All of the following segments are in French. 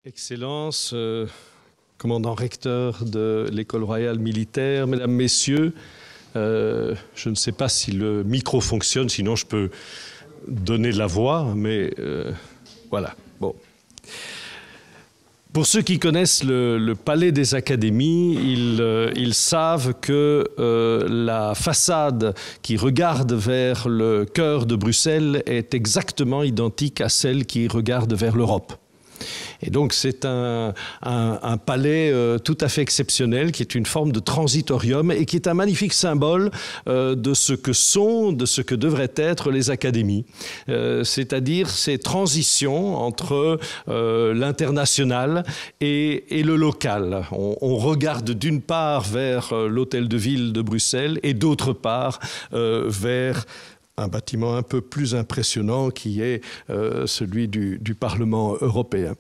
Excellences, commandant recteur de l'École royale militaire, mesdames, messieurs, je ne sais pas si le micro fonctionne, sinon je peux donner la voix, mais voilà. Bon. Pour ceux qui connaissent le Palais des Académies, ils savent que la façade qui regarde vers le cœur de Bruxelles est exactement identique à celle qui regarde vers l'Europe. Et donc c'est un palais tout à fait exceptionnel qui est une forme de transitorium et qui est un magnifique symbole de ce que sont, de ce que devraient être les académies. C'est-à-dire ces transitions entre l'international et le local. On regarde d'une part vers l'hôtel de ville de Bruxelles et d'autre part vers un bâtiment un peu plus impressionnant qui est celui du Parlement européen.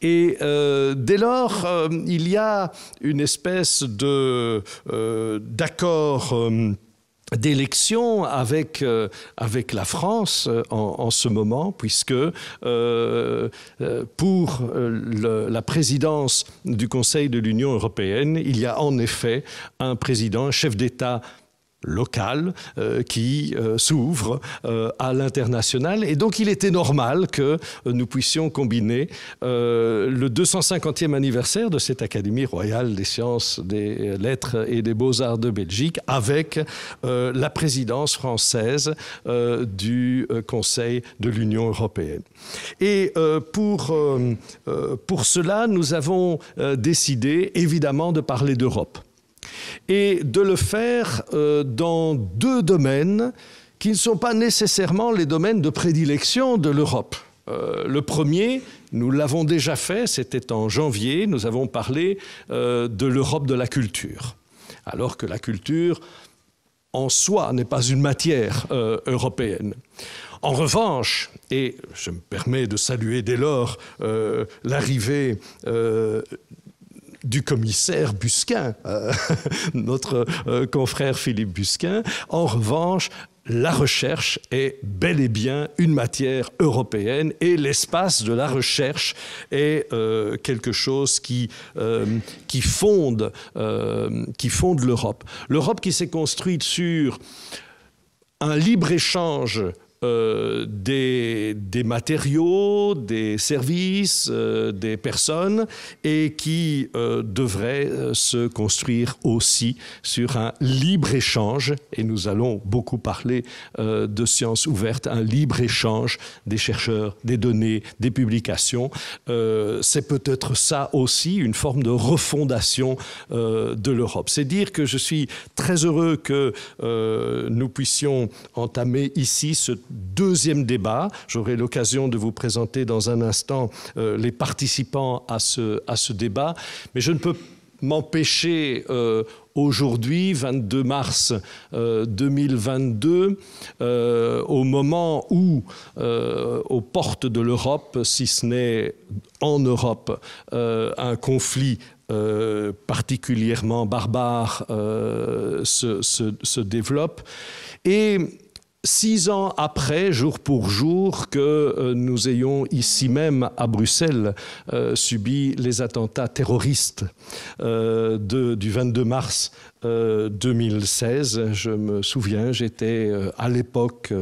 Et dès lors, il y a une espèce d'accord d'élection avec la France en ce moment, puisque pour la présidence du Conseil de l'Union européenne, il y a en effet un président, un chef d'État local qui s'ouvre à l'international. Et donc, il était normal que nous puissions combiner le 250e anniversaire de cette Académie royale des sciences, des lettres et des beaux-arts de Belgique avec la présidence française du Conseil de l'Union européenne. Et pour cela, nous avons décidé, évidemment, de parler d'Europe. Et de le faire dans deux domaines qui ne sont pas nécessairement les domaines de prédilection de l'Europe. Le premier, nous l'avons déjà fait, c'était en janvier, nous avons parlé de l'Europe de la culture. Alors que la culture, en soi, n'est pas une matière européenne. En revanche, et je me permets de saluer dès lors l'arrivée du commissaire Busquin, notre confrère Philippe Busquin. En revanche, la recherche est bel et bien une matière européenne et l'espace de la recherche est quelque chose qui fonde l'Europe. L'Europe qui s'est construite sur un libre-échange des matériaux, des services, des personnes et qui devrait se construire aussi sur un libre-échange, et nous allons beaucoup parler de sciences ouvertes, un libre-échange des chercheurs, des données, des publications. C'est peut-être ça aussi, une forme de refondation de l'Europe. C'est dire que je suis très heureux que nous puissions entamer ici ce deuxième débat. J'aurai l'occasion de vous présenter dans un instant les participants à ce débat. Mais je ne peux m'empêcher aujourd'hui, 22 mars 2022, au moment où, aux portes de l'Europe, si ce n'est en Europe, un conflit particulièrement barbare se développe. Et 6 ans après, jour pour jour, que nous ayons ici même à Bruxelles subi les attentats terroristes du 22 mars 2016. Je me souviens, j'étais à l'époque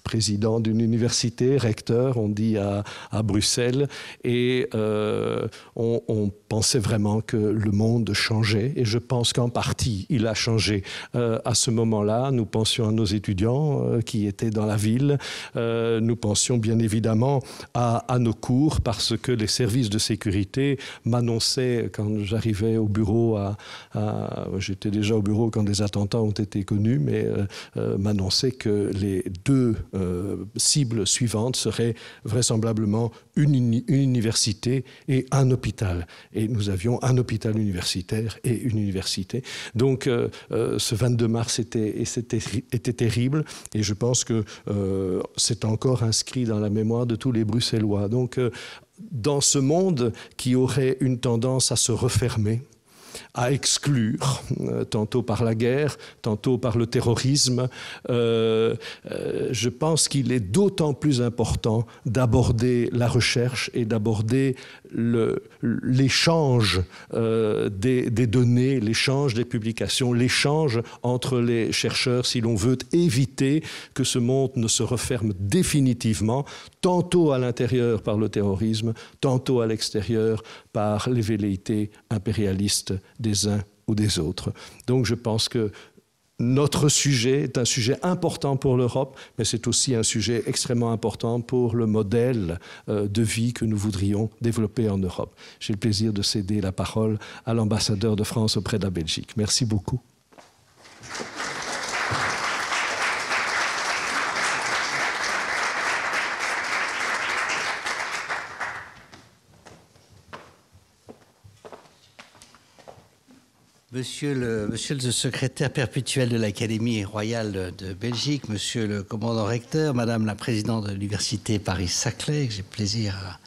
président d'une université, recteur, on dit à Bruxelles, et on pensait vraiment que le monde changeait, et je pense qu'en partie, il a changé. À ce moment-là, nous pensions à nos étudiants qui étaient dans la ville, nous pensions bien évidemment à nos cours, parce que les services de sécurité m'annonçaient, quand j'arrivais au bureau, j'étais déjà au bureau quand des attentats ont été connus, mais m'annonçait que les deux cibles suivantes seraient vraisemblablement une université et un hôpital. Et nous avions un hôpital universitaire et une université. Donc ce 22 mars était terrible, et je pense que c'est encore inscrit dans la mémoire de tous les Bruxellois. Donc dans ce monde qui aurait une tendance à se refermer, à exclure, tantôt par la guerre, tantôt par le terrorisme, je pense qu'il est d'autant plus important d'aborder la recherche et d'aborder l'échange des données, l'échange des publications, l'échange entre les chercheurs si l'on veut éviter que ce monde ne se referme définitivement, tantôt à l'intérieur par le terrorisme, tantôt à l'extérieur par les velléités impérialistes des uns ou des autres. Donc je pense que notre sujet est un sujet important pour l'Europe, mais c'est aussi un sujet extrêmement important pour le modèle de vie que nous voudrions développer en Europe. J'ai le plaisir de céder la parole à l'ambassadeur de France auprès de la Belgique. Merci beaucoup. Monsieur le secrétaire perpétuel de l'Académie royale de Belgique, monsieur le commandant recteur, madame la présidente de l'université Paris-Saclay, que j'ai plaisir à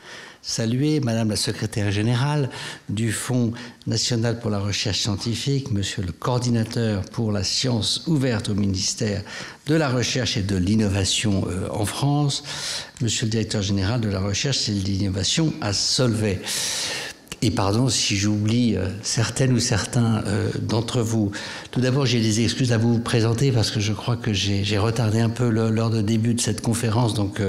saluer, madame la secrétaire générale du Fonds national pour la recherche scientifique, monsieur le coordinateur pour la science ouverte au ministère de la Recherche et de l'Innovation en France, monsieur le directeur général de la recherche et de l'innovation à Solvay. Et pardon si j'oublie certaines ou certains d'entre vous. Tout d'abord, j'ai des excuses à vous présenter parce que je crois que j'ai retardé un peu l'heure de début de cette conférence. Donc,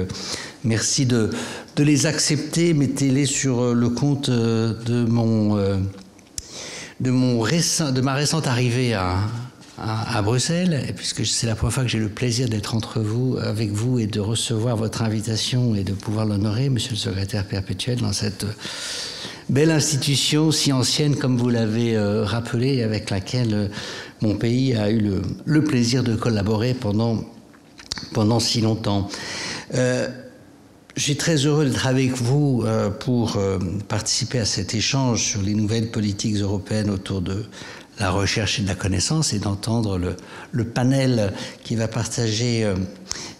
merci de les accepter. Mettez-les sur le compte de ma récente arrivée à Bruxelles, puisque c'est la première fois que j'ai le plaisir d'être avec vous et de recevoir votre invitation et de pouvoir l'honorer, monsieur le secrétaire perpétuel, dans cette belle institution si ancienne, comme vous l'avez rappelé, avec laquelle mon pays a eu le plaisir de collaborer pendant si longtemps. Je suis très heureux d'être avec vous pour participer à cet échange sur les nouvelles politiques européennes autour de la recherche et de la connaissance et d'entendre le panel qui va partager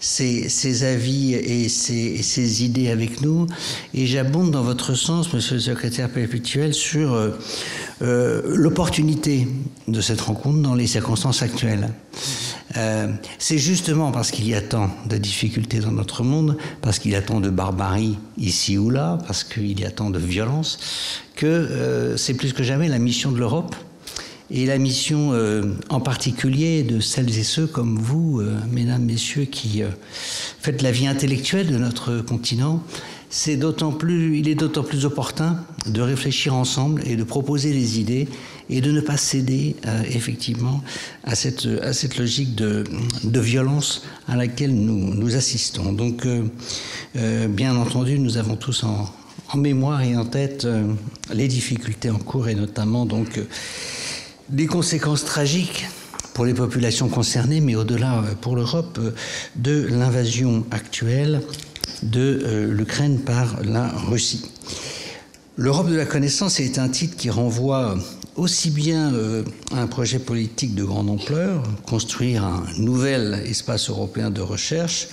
ses avis et ses idées avec nous. Et j'abonde dans votre sens, monsieur le secrétaire perpétuel, sur l'opportunité de cette rencontre dans les circonstances actuelles. C'est justement parce qu'il y a tant de difficultés dans notre monde, parce qu'il y a tant de barbarie ici ou là, parce qu'il y a tant de violence, que c'est plus que jamais la mission de l'Europe et la mission en particulier de celles et ceux comme vous, mesdames, messieurs, qui faites la vie intellectuelle de notre continent. Il est d'autant plus opportun de réfléchir ensemble et de proposer des idées et de ne pas céder effectivement à cette logique de violence à laquelle nous assistons. Donc, bien entendu, nous avons tous en mémoire et en tête les difficultés en cours et notamment donc des conséquences tragiques pour les populations concernées, mais au-delà pour l'Europe, de l'invasion actuelle de l'Ukraine par la Russie. L'Europe de la connaissance est un titre qui renvoie aussi bien à un projet politique de grande ampleur, construire un nouvel espace européen de recherche,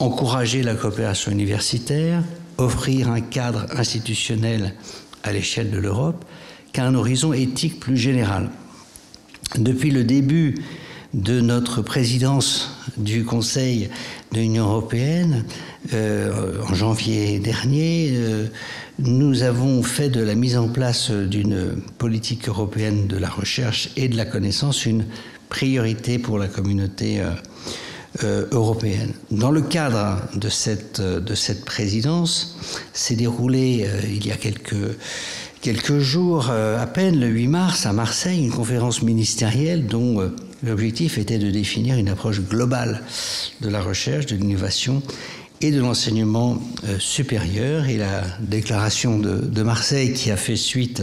encourager la coopération universitaire, offrir un cadre institutionnel à l'échelle de l'Europe, qu'à un horizon éthique plus général. Depuis le début de notre présidence du Conseil de l'Union européenne, en janvier dernier, nous avons fait de la mise en place d'une politique européenne de la recherche et de la connaissance une priorité pour la communauté européenne. Dans le cadre de cette présidence, s'est déroulée il y a quelques jours à peine, le 8 mars, à Marseille, une conférence ministérielle dont l'objectif était de définir une approche globale de la recherche, de l'innovation et de l'enseignement supérieur. Et la déclaration de Marseille, qui a fait suite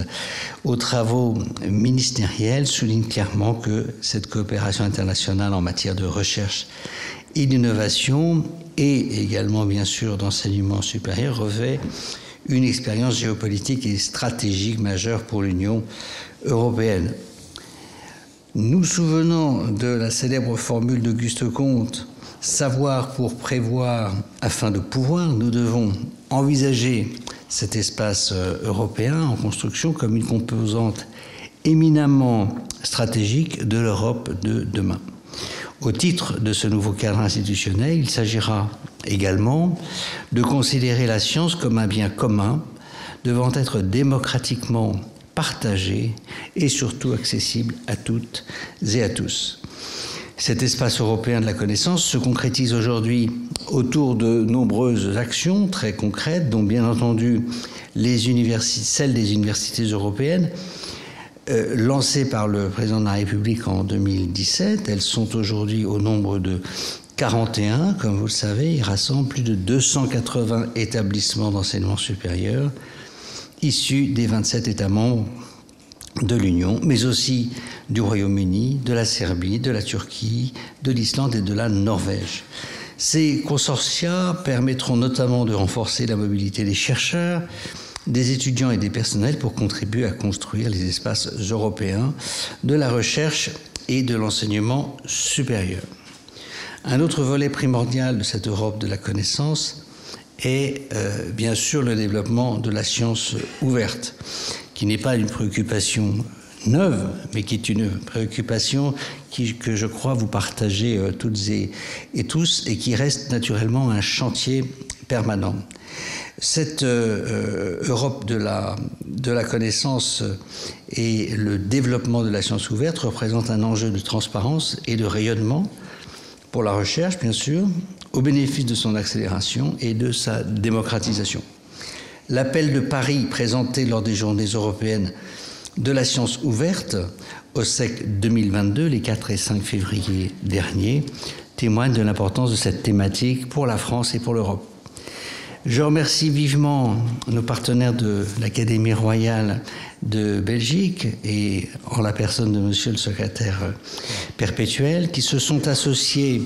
aux travaux ministériels, souligne clairement que cette coopération internationale en matière de recherche et d'innovation et également, bien sûr, d'enseignement supérieur revêt une expérience géopolitique et stratégique majeure pour l'Union européenne. Nous souvenons de la célèbre formule d'Auguste Comte, « Savoir pour prévoir afin de pouvoir », nous devons envisager cet espace européen en construction comme une composante éminemment stratégique de l'Europe de demain. Au titre de ce nouveau cadre institutionnel, il s'agira également de considérer la science comme un bien commun devant être démocratiquement partagé et surtout accessible à toutes et à tous. Cet espace européen de la connaissance se concrétise aujourd'hui autour de nombreuses actions très concrètes, dont bien entendu celles des universités européennes, lancées par le président de la République en 2017. Elles sont aujourd'hui au nombre de 41, comme vous le savez. Ils rassemblent plus de 280 établissements d'enseignement supérieur issus des 27 États membres de l'Union, mais aussi du Royaume-Uni, de la Serbie, de la Turquie, de l'Islande et de la Norvège. Ces consortia permettront notamment de renforcer la mobilité des chercheurs, des étudiants et des personnels pour contribuer à construire les espaces européens de la recherche et de l'enseignement supérieur. Un autre volet primordial de cette Europe de la connaissance est bien sûr le développement de la science ouverte, qui n'est pas une préoccupation neuve, mais qui est une préoccupation que je crois vous partagez toutes et tous, et qui reste naturellement un chantier permanent. Cette Europe de la connaissance et le développement de la science ouverte représente un enjeu de transparence et de rayonnement pour la recherche, bien sûr, au bénéfice de son accélération et de sa démocratisation. L'appel de Paris présenté lors des Journées européennes de la science ouverte au SEC 2022, les 4 et 5 février dernier, témoigne de l'importance de cette thématique pour la France et pour l'Europe. Je remercie vivement nos partenaires de l'Académie royale de Belgique et en la personne de monsieur le secrétaire perpétuel qui se sont associés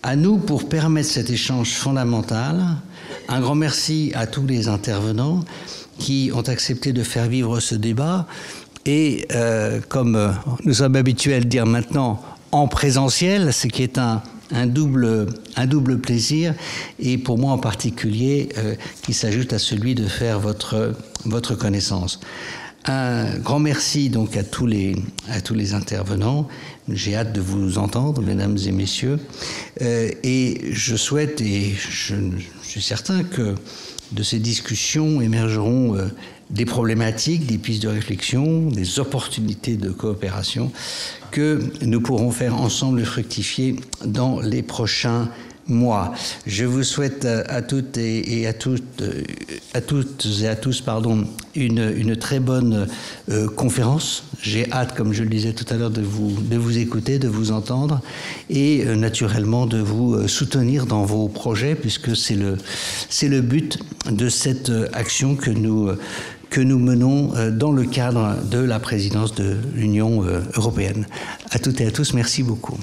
à nous pour permettre cet échange fondamental. Un grand merci à tous les intervenants qui ont accepté de faire vivre ce débat et comme nous sommes habitués à le dire maintenant en présentiel, ce qui est un double plaisir et pour moi en particulier qui s'ajoute à celui de faire votre connaissance. Un grand merci donc à tous les intervenants. J'ai hâte de vous entendre, mesdames et messieurs. Et je souhaite, et je suis certain que de ces discussions émergeront des problématiques, des pistes de réflexion, des opportunités de coopération que nous pourrons faire ensemble fructifier dans les prochains mois. Je vous souhaite à toutes et à toutes et à tous une très bonne conférence. J'ai hâte, comme je le disais tout à l'heure, de vous écouter, de vous entendre et naturellement de vous soutenir dans vos projets puisque c'est le but de cette action que nous menons dans le cadre de la présidence de l'Union européenne. À toutes et à tous, merci beaucoup.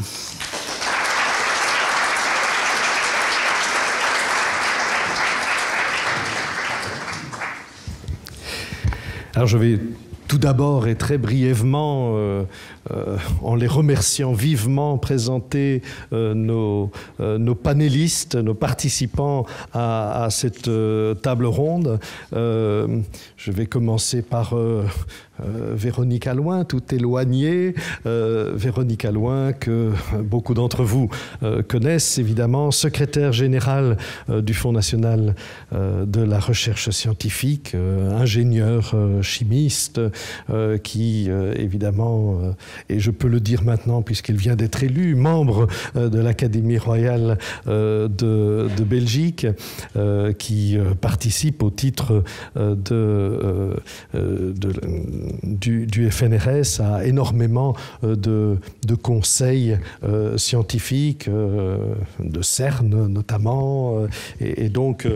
Alors je vais tout d'abord et très brièvement, en les remerciant vivement, présenter nos panélistes, nos participants à cette table ronde. Je vais commencer par Véronique Alloin, tout éloignée. Véronique Alloin, que beaucoup d'entre vous connaissent évidemment, secrétaire générale du Fonds national de la recherche scientifique, ingénieur chimiste, qui évidemment, et je peux le dire maintenant puisqu'il vient d'être élu, membre de l'Académie royale de Belgique, qui participe au titre du FNRS à énormément de conseils scientifiques, de CERN notamment, et donc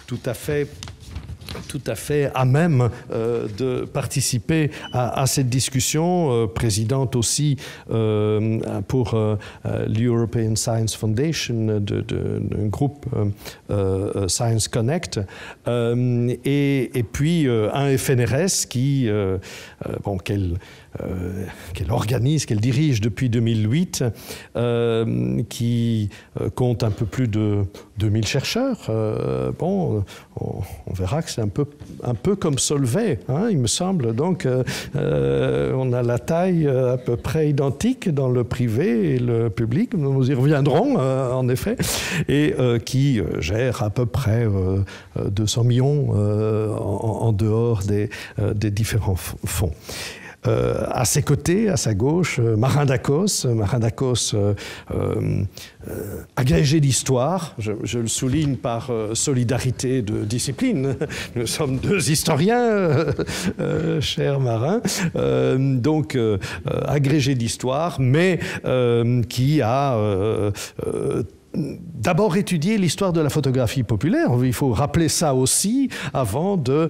tout à fait à même de participer à cette discussion, présidente aussi pour l'European Science Foundation, d'un groupe Science Connect, et puis un FNRS qu'elle qu'elle organise, qu'elle dirige depuis 2008, qui compte un peu plus de 2000 chercheurs. On verra que c'est un peu comme Solvay, hein, il me semble. Donc, on a la taille à peu près identique dans le privé et le public. Nous y reviendrons, en effet, et qui gère à peu près 200 millions en dehors des différents fonds. À ses côtés, à sa gauche, Marin Dacos, agrégé d'histoire, je le souligne par solidarité de discipline. Nous sommes deux historiens, cher Marin, donc agrégé d'histoire, mais qui a d'abord étudier l'histoire de la photographie populaire. Il faut rappeler ça aussi avant de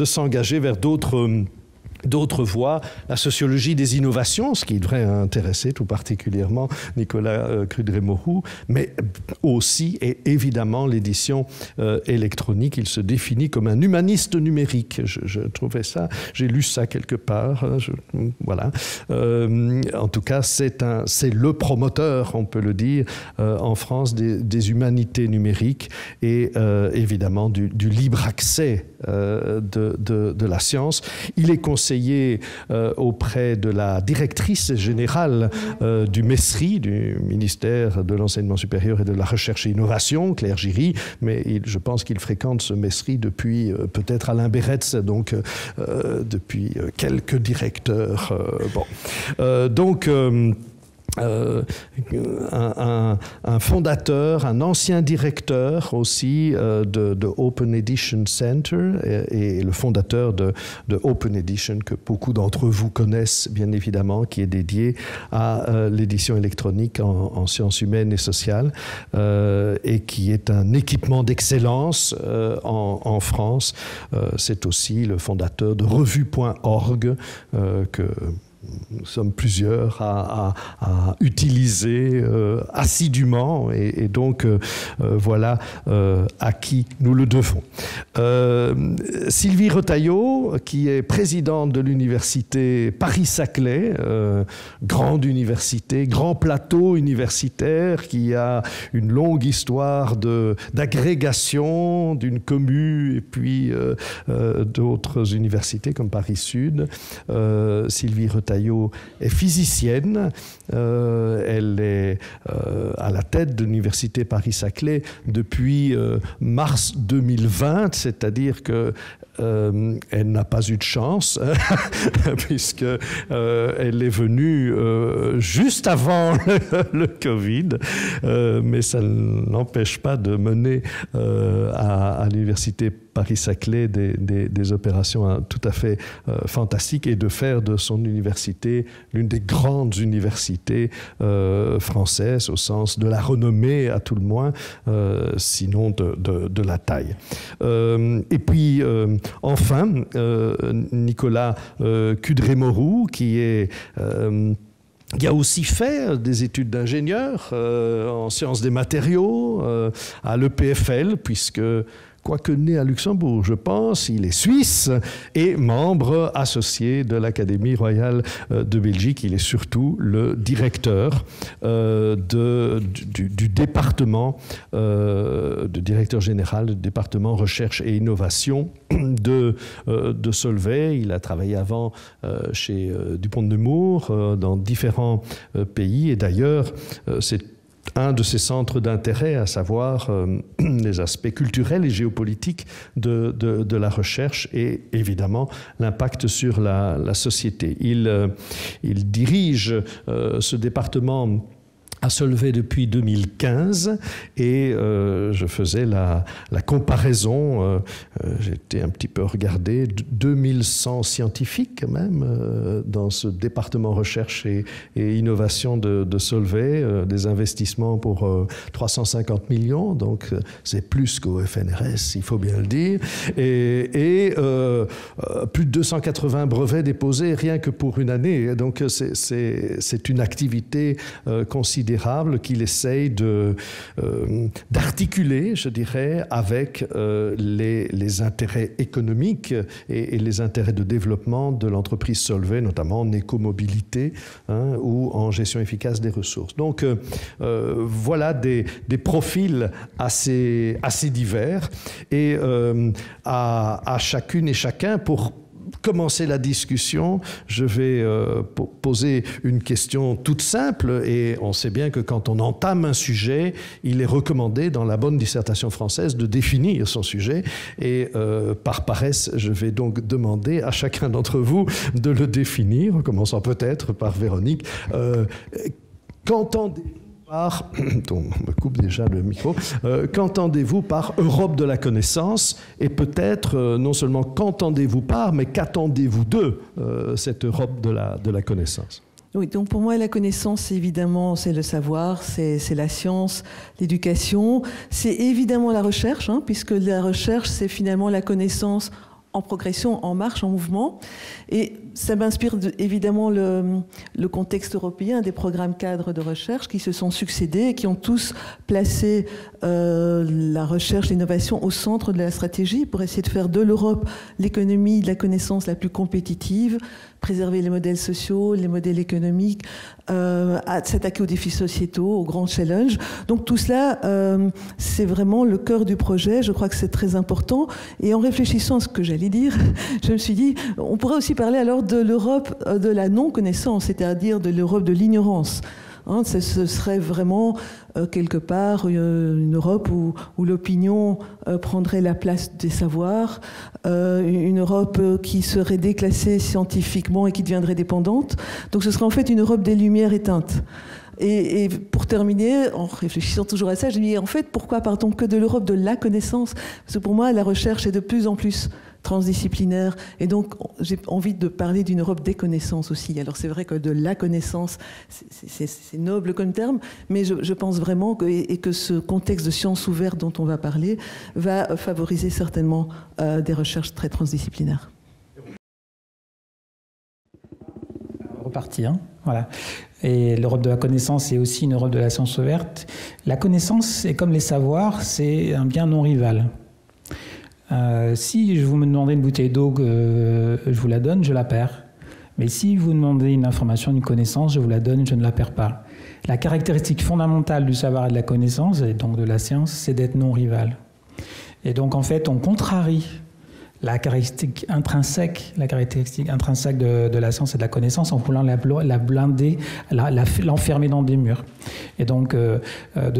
s'engager vers d'autres voies, la sociologie des innovations, ce qui devrait intéresser tout particulièrement Nicolas Crudré-Moreau, mais aussi et évidemment l'édition électronique. Il se définit comme un humaniste numérique. Je trouvais ça, j'ai lu ça quelque part. Voilà. En tout cas, c'est le promoteur, on peut le dire, en France des humanités numériques et évidemment du libre accès de la science. Il est conseillé auprès de la directrice générale du MESRI, du ministère de l'Enseignement supérieur et de la Recherche et Innovation, Claire Giry, mais je pense qu'il fréquente ce MESRI depuis peut-être Alain Béretz, donc depuis quelques directeurs. Donc un fondateur, un ancien directeur aussi de Open Edition Center et le fondateur de Open Edition que beaucoup d'entre vous connaissent bien évidemment, qui est dédié à l'édition électronique en sciences humaines et sociales et qui est un équipement d'excellence en France. C'est aussi le fondateur de Revue.org que nous sommes plusieurs à utiliser assidûment et donc voilà à qui nous le devons. Sylvie Retailleau, qui est présidente de l'université Paris-Saclay, grande université, grand plateau universitaire qui a une longue histoire d'agrégation d'une commune et puis d'autres universités comme Paris-Sud. Sylvie Retailleau est physicienne, elle est à la tête de l'université Paris-Saclay depuis mars 2020, c'est-à-dire que elle n'a pas eu de chance puisque elle est venue juste avant le Covid, mais ça ne l'empêche pas de mener à l'université Paris-Saclay des opérations tout à fait fantastiques et de faire de son université l'une des grandes universités françaises au sens de la renommée à tout le moins, sinon de la taille. Et puis enfin, Nicolas Crudré-Moreau, qui a aussi fait des études d'ingénieur en sciences des matériaux à l'EPFL, puisque quoique né à Luxembourg, je pense, il est suisse et membre associé de l'Académie royale de Belgique. Il est surtout le directeur du département, de directeur général du département recherche et innovation de Solvay. Il a travaillé avant chez Dupont de Nemours dans différents pays et d'ailleurs c'est un de ses centres d'intérêt, à savoir les aspects culturels et géopolitiques de la recherche et évidemment l'impact sur la société. Il dirige ce département à Solvay depuis 2015 et je faisais la comparaison, j'ai été un petit peu regardé, 2100 scientifiques quand même dans ce département recherche et innovation de Solvay, des investissements pour 350 millions, donc c'est plus qu'au FNRS, il faut bien le dire, et plus de 280 brevets déposés rien que pour une année, donc c'est une activité considérable considérable qu'il essaye d'articuler, je dirais, avec les intérêts économiques et les intérêts de développement de l'entreprise Solvay, notamment en écomobilité ou en gestion efficace des ressources. Donc voilà des profils assez divers et à chacune et chacun, pour commencer la discussion, je vais poser une question toute simple, et on sait bien que quand on entame un sujet, il est recommandé dans la bonne dissertation française de définir son sujet, et par paresse, je vais donc demander à chacun d'entre vous de le définir, en commençant peut-être par Véronique. Qu'entendez-vous par, on me coupe déjà le micro, qu'entendez-vous par Europe de la connaissance, et peut-être non seulement qu'entendez-vous par, mais qu'attendez-vous de cette Europe de la connaissance? Oui, donc pour moi, la connaissance, évidemment, c'est le savoir, c'est la science, l'éducation, c'est évidemment la recherche, puisque la recherche, c'est finalement la connaissance en progression, en marche, en mouvement. Et ça m'inspire évidemment le contexte européen des programmes cadres de recherche qui se sont succédés et qui ont tous placé la recherche, l'innovation au centre de la stratégie pour essayer de faire de l'Europe l'économie de la connaissance la plus compétitive, préserver les modèles sociaux, les modèles économiques, s'attaquer aux défis sociétaux, aux grands challenges. Donc tout cela, c'est vraiment le cœur du projet. Je crois que c'est très important. Et en réfléchissant à ce que j'allais dire, je me suis dit, on pourrait aussi parler alors de l'Europe de la non-connaissance, c'est-à-dire de l'Europe de l'ignorance. Ce serait vraiment quelque part une Europe où l'opinion prendrait la place des savoirs, une Europe qui serait déclassée scientifiquement et qui deviendrait dépendante. Donc ce serait en fait une Europe des lumières éteintes. Et pour terminer, en réfléchissant toujours à ça, je me dis en fait pourquoi parle-t-on que de l'Europe de la connaissance? Parce que pour moi la recherche est de plus en plus transdisciplinaire, et donc j'ai envie de parler d'une Europe des connaissances aussi. Alors c'est vrai que de la connaissance, c'est noble comme terme, mais je pense vraiment que ce contexte de sciences ouvertes dont on va parler va favoriser certainement des recherches très transdisciplinaires. Reparti, voilà. Et l'Europe de la connaissance est aussi une Europe de la science ouverte. La connaissance, c'est comme les savoirs, c'est un bien non rival. Si vous me demandez une bouteille d'eau, je vous la donne, je la perds. Mais si vous demandez une information, une connaissance, je vous la donne, je ne la perds pas. La caractéristique fondamentale du savoir et de la connaissance, et donc de la science, c'est d'être non rival. Et donc en fait, on contrarie la caractéristique intrinsèque de la science et de la connaissance en voulant la blinder, l'enfermer dans des murs. Et donc, de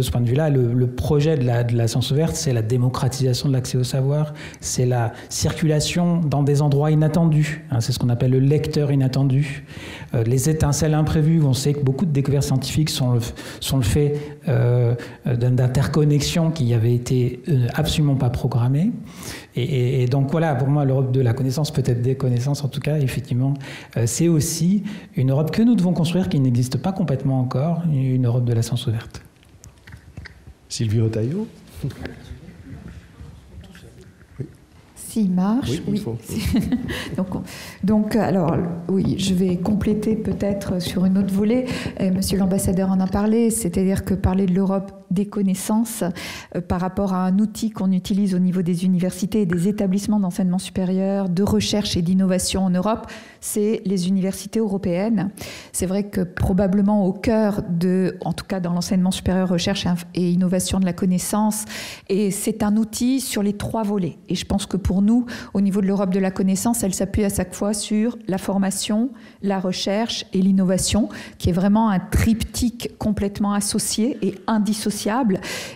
ce point de vue-là, le projet de la science ouverte, c'est la démocratisation de l'accès au savoir, c'est la circulation dans des endroits inattendus, c'est ce qu'on appelle le lecteur inattendu, les étincelles imprévues. On sait que beaucoup de découvertes scientifiques sont le fait d'interconnexions qui n'avaient été absolument pas programmées. Et donc voilà, pour moi, l'Europe de la connaissance, peut-être des connaissances en tout cas, effectivement, c'est aussi une Europe que nous devons construire, qui n'existe pas complètement encore, une Europe de la science ouverte. Sylvie Retailleau. S'il marche, oui. Donc, alors, oui, je vais compléter peut-être sur une autre volée. Monsieur l'ambassadeur en a parlé, c'est-à-dire que parler de l'Europe des connaissances par rapport à un outil qu'on utilise au niveau des universités et des établissements d'enseignement supérieur, de recherche et d'innovation en Europe, c'est les universités européennes. C'est vrai que probablement au cœur en tout cas dans l'enseignement supérieur, recherche et innovation de la connaissance, et c'est un outil sur les 3 volets. Et je pense que pour nous, au niveau de l'Europe de la connaissance, elle s'appuie à chaque fois sur la formation, la recherche et l'innovation, qui est vraiment un triptyque complètement associé et indissociable.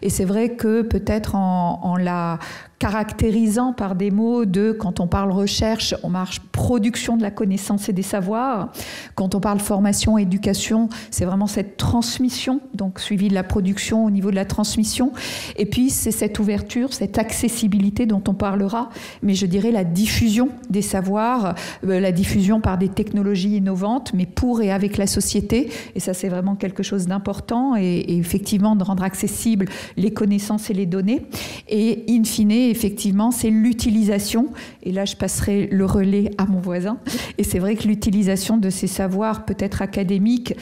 Et c'est vrai que peut-être en la caractérisant par des mots quand on parle recherche, on marche production de la connaissance et des savoirs. Quand on parle formation, éducation, c'est vraiment cette transmission, donc suivi de la production au niveau de la transmission. Et puis, c'est cette ouverture, cette accessibilité dont on parlera, mais je dirais la diffusion des savoirs, la diffusion par des technologies innovantes, mais pour et avec la société. Et ça, c'est vraiment quelque chose d'important et effectivement de rendre accessibles les connaissances et les données. Et in fine, effectivement, c'est l'utilisation. Et là, je passerai le relais à mon voisin. Et c'est vrai que l'utilisation de ces savoirs peut-être académiques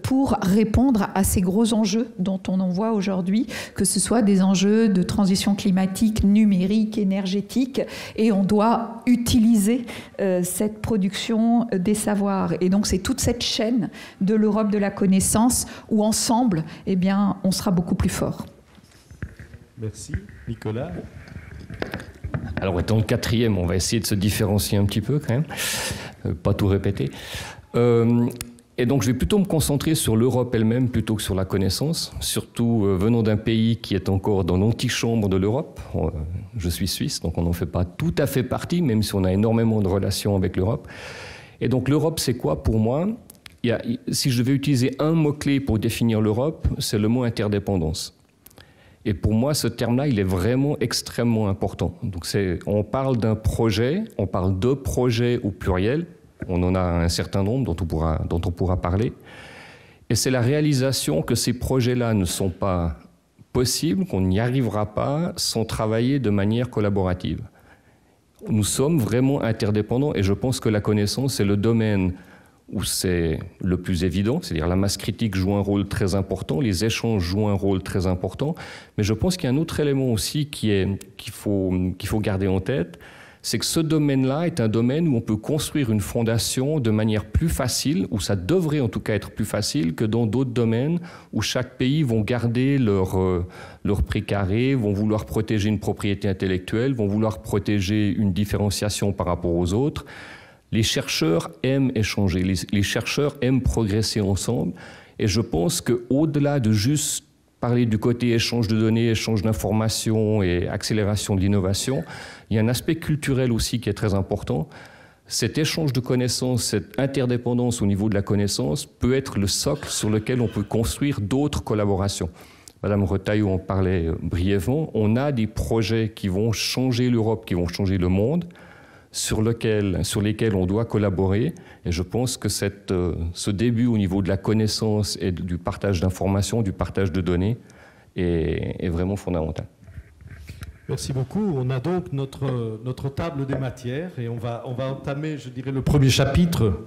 pour répondre à ces gros enjeux dont on en voit aujourd'hui, que ce soit des enjeux de transition climatique, numérique, énergétique, et on doit utiliser cette production des savoirs. Et donc c'est toute cette chaîne de l'Europe de la connaissance où ensemble, eh bien, on sera beaucoup plus fort. Merci. Nicolas? Alors étant le quatrième, on va essayer de se différencier un petit peu quand même, pas tout répéter. Et donc je vais plutôt me concentrer sur l'Europe elle-même plutôt que sur la connaissance, surtout venant d'un pays qui est encore dans l'antichambre de l'Europe. Je suis suisse, donc on n'en fait pas tout à fait partie, même si on a énormément de relations avec l'Europe. Et donc l'Europe, c'est quoi pour moi? Si je devais utiliser un mot-clé pour définir l'Europe, c'est le mot interdépendance. Et pour moi, ce terme-là, il est vraiment extrêmement important. Donc on parle d'un projet, on parle de projets au pluriel. On en a un certain nombre dont on pourra parler. Et c'est la réalisation que ces projets-là ne sont pas possibles, qu'on n'y arrivera pas sans travailler de manière collaborative. Nous sommes vraiment interdépendants et je pense que la connaissance, c'est le domaine où c'est le plus évident, c'est-à-dire la masse critique joue un rôle très important, les échanges jouent un rôle très important, mais je pense qu'il y a un autre élément aussi qu'il faut garder en tête, c'est que ce domaine-là est un domaine où on peut construire une fondation de manière plus facile, où ça devrait en tout cas être plus facile que dans d'autres domaines où chaque pays vont garder leur précaré, vont vouloir protéger une propriété intellectuelle, vont vouloir protéger une différenciation par rapport aux autres. Les chercheurs aiment échanger, les chercheurs aiment progresser ensemble, et je pense qu'au-delà de juste parler du côté échange de données, échange d'informations et accélération de l'innovation, il y a un aspect culturel aussi qui est très important. Cet échange de connaissances, cette interdépendance au niveau de la connaissance peut être le socle sur lequel on peut construire d'autres collaborations. Madame Retailleau en parlait brièvement. On a des projets qui vont changer l'Europe, qui vont changer le monde, sur lesquels on doit collaborer. Et je pense que ce début au niveau de la connaissance et du partage d'informations, du partage de données est vraiment fondamental. Merci beaucoup. On a donc notre table des matières et on va entamer, je dirais, le premier chapitre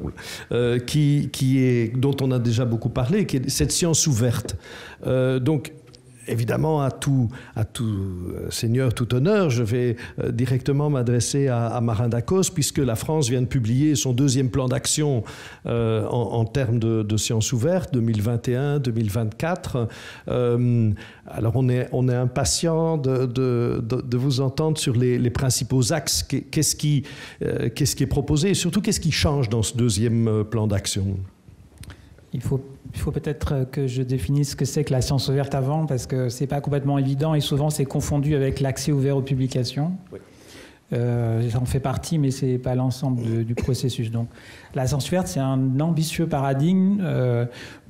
dont on a déjà beaucoup parlé, qui est cette science ouverte. Donc, évidemment, à tout seigneur, tout honneur, je vais directement m'adresser à Marin Dacos, puisque la France vient de publier son deuxième plan d'action en termes de sciences ouvertes, 2021-2024. Alors, on est impatient de vous entendre sur les principaux axes. Qu'est-ce qui est proposé et surtout, qu'est-ce qui change dans ce deuxième plan d'action? Il faut peut-être que je définisse ce que c'est que la science ouverte avant, parce que ce n'est pas complètement évident et souvent c'est confondu avec l'accès ouvert aux publications. Oui. J'en fais partie, mais ce n'est pas l'ensemble du processus. Donc, la science ouverte, c'est un ambitieux paradigme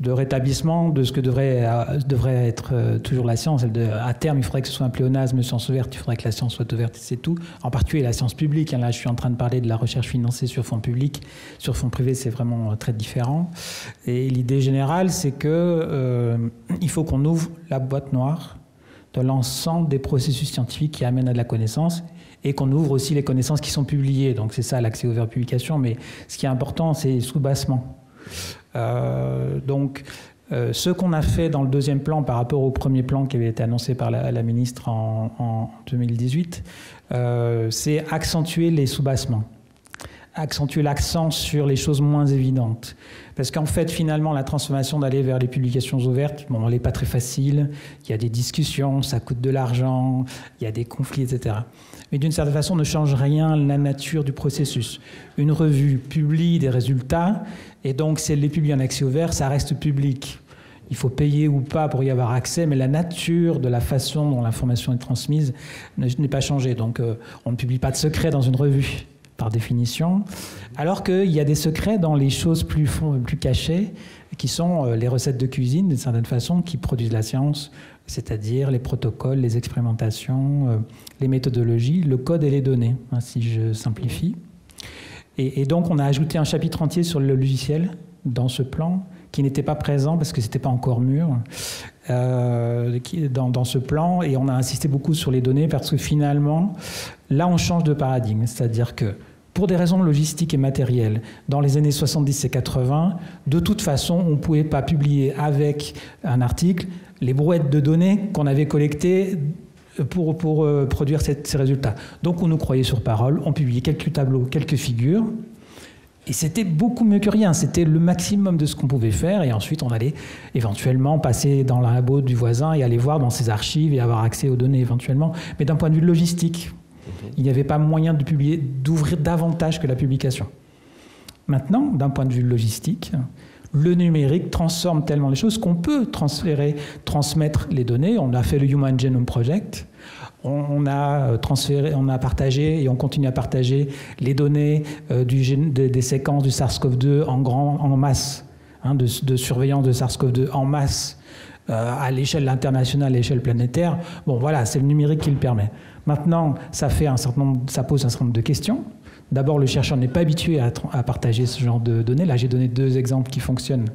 de rétablissement de ce que devrait être toujours la science. À terme, il faudrait que ce soit un pléonasme de science ouverte, il faudrait que la science soit ouverte, c'est tout. En particulier la science publique. Là, je suis en train de parler de la recherche financée sur fonds publics. Sur fonds privés, c'est vraiment très différent. Et l'idée générale, c'est qu'il faut qu'on ouvre la boîte noire de l'ensemble des processus scientifiques qui amènent à de la connaissance, et qu'on ouvre aussi les connaissances qui sont publiées. Donc c'est ça l'accès ouvert aux publications, mais ce qui est important, c'est les sous-bassements. Ce qu'on a fait dans le deuxième plan par rapport au premier plan qui avait été annoncé par la ministre en 2018, c'est accentuer les sous-bassements, accentuer l'accent sur les choses moins évidentes. Parce qu'en fait, finalement, la transformation d'aller vers les publications ouvertes, elle n'est pas très facile. Il y a des discussions, ça coûte de l'argent, il y a des conflits, etc. Mais d'une certaine façon, on ne change rien la nature du processus. Une revue publie des résultats, et donc si elle les publie en accès ouvert, ça reste public. Il faut payer ou pas pour y avoir accès, mais la nature de la façon dont l'information est transmise n'est pas changée. Donc on ne publie pas de secrets dans une revue, par définition, alors qu'il y a des secrets dans les choses plus cachées, qui sont les recettes de cuisine, d'une certaine façon, qui produisent la science, c'est-à-dire les protocoles, les expérimentations, les méthodologies, le code et les données, hein, si je simplifie. Et donc, on a ajouté un chapitre entier sur le logiciel dans ce plan, qui n'était pas présent parce que ce n'était pas encore mûr. dans ce plan, et on a insisté beaucoup sur les données parce que finalement, là, on change de paradigme. C'est-à-dire que pour des raisons logistiques et matérielles, dans les années 70 et 80, de toute façon, on ne pouvait pas publier avec un article les brouettes de données qu'on avait collectées pour produire ces résultats. Donc on nous croyait sur parole, on publiait quelques tableaux, quelques figures, et c'était beaucoup mieux que rien. C'était le maximum de ce qu'on pouvait faire, et ensuite on allait éventuellement passer dans le labo du voisin et aller voir dans ses archives et avoir accès aux données éventuellement. Mais d'un point de vue logistique, il n'y avait pas moyen de publier, d'ouvrir davantage que la publication. Maintenant, d'un point de vue logistique, le numérique transforme tellement les choses qu'on peut transmettre les données. On a fait le Human Genome Project. On a partagé et on continue à partager les données des séquences du SARS-CoV-2 en masse, de surveillance de SARS-CoV-2 en masse à l'échelle internationale, à l'échelle planétaire. Bon, voilà, c'est le numérique qui le permet. Maintenant, ça pose un certain nombre de questions. D'abord, le chercheur n'est pas habitué à partager ce genre de données. Là, j'ai donné 2 exemples qui fonctionnent,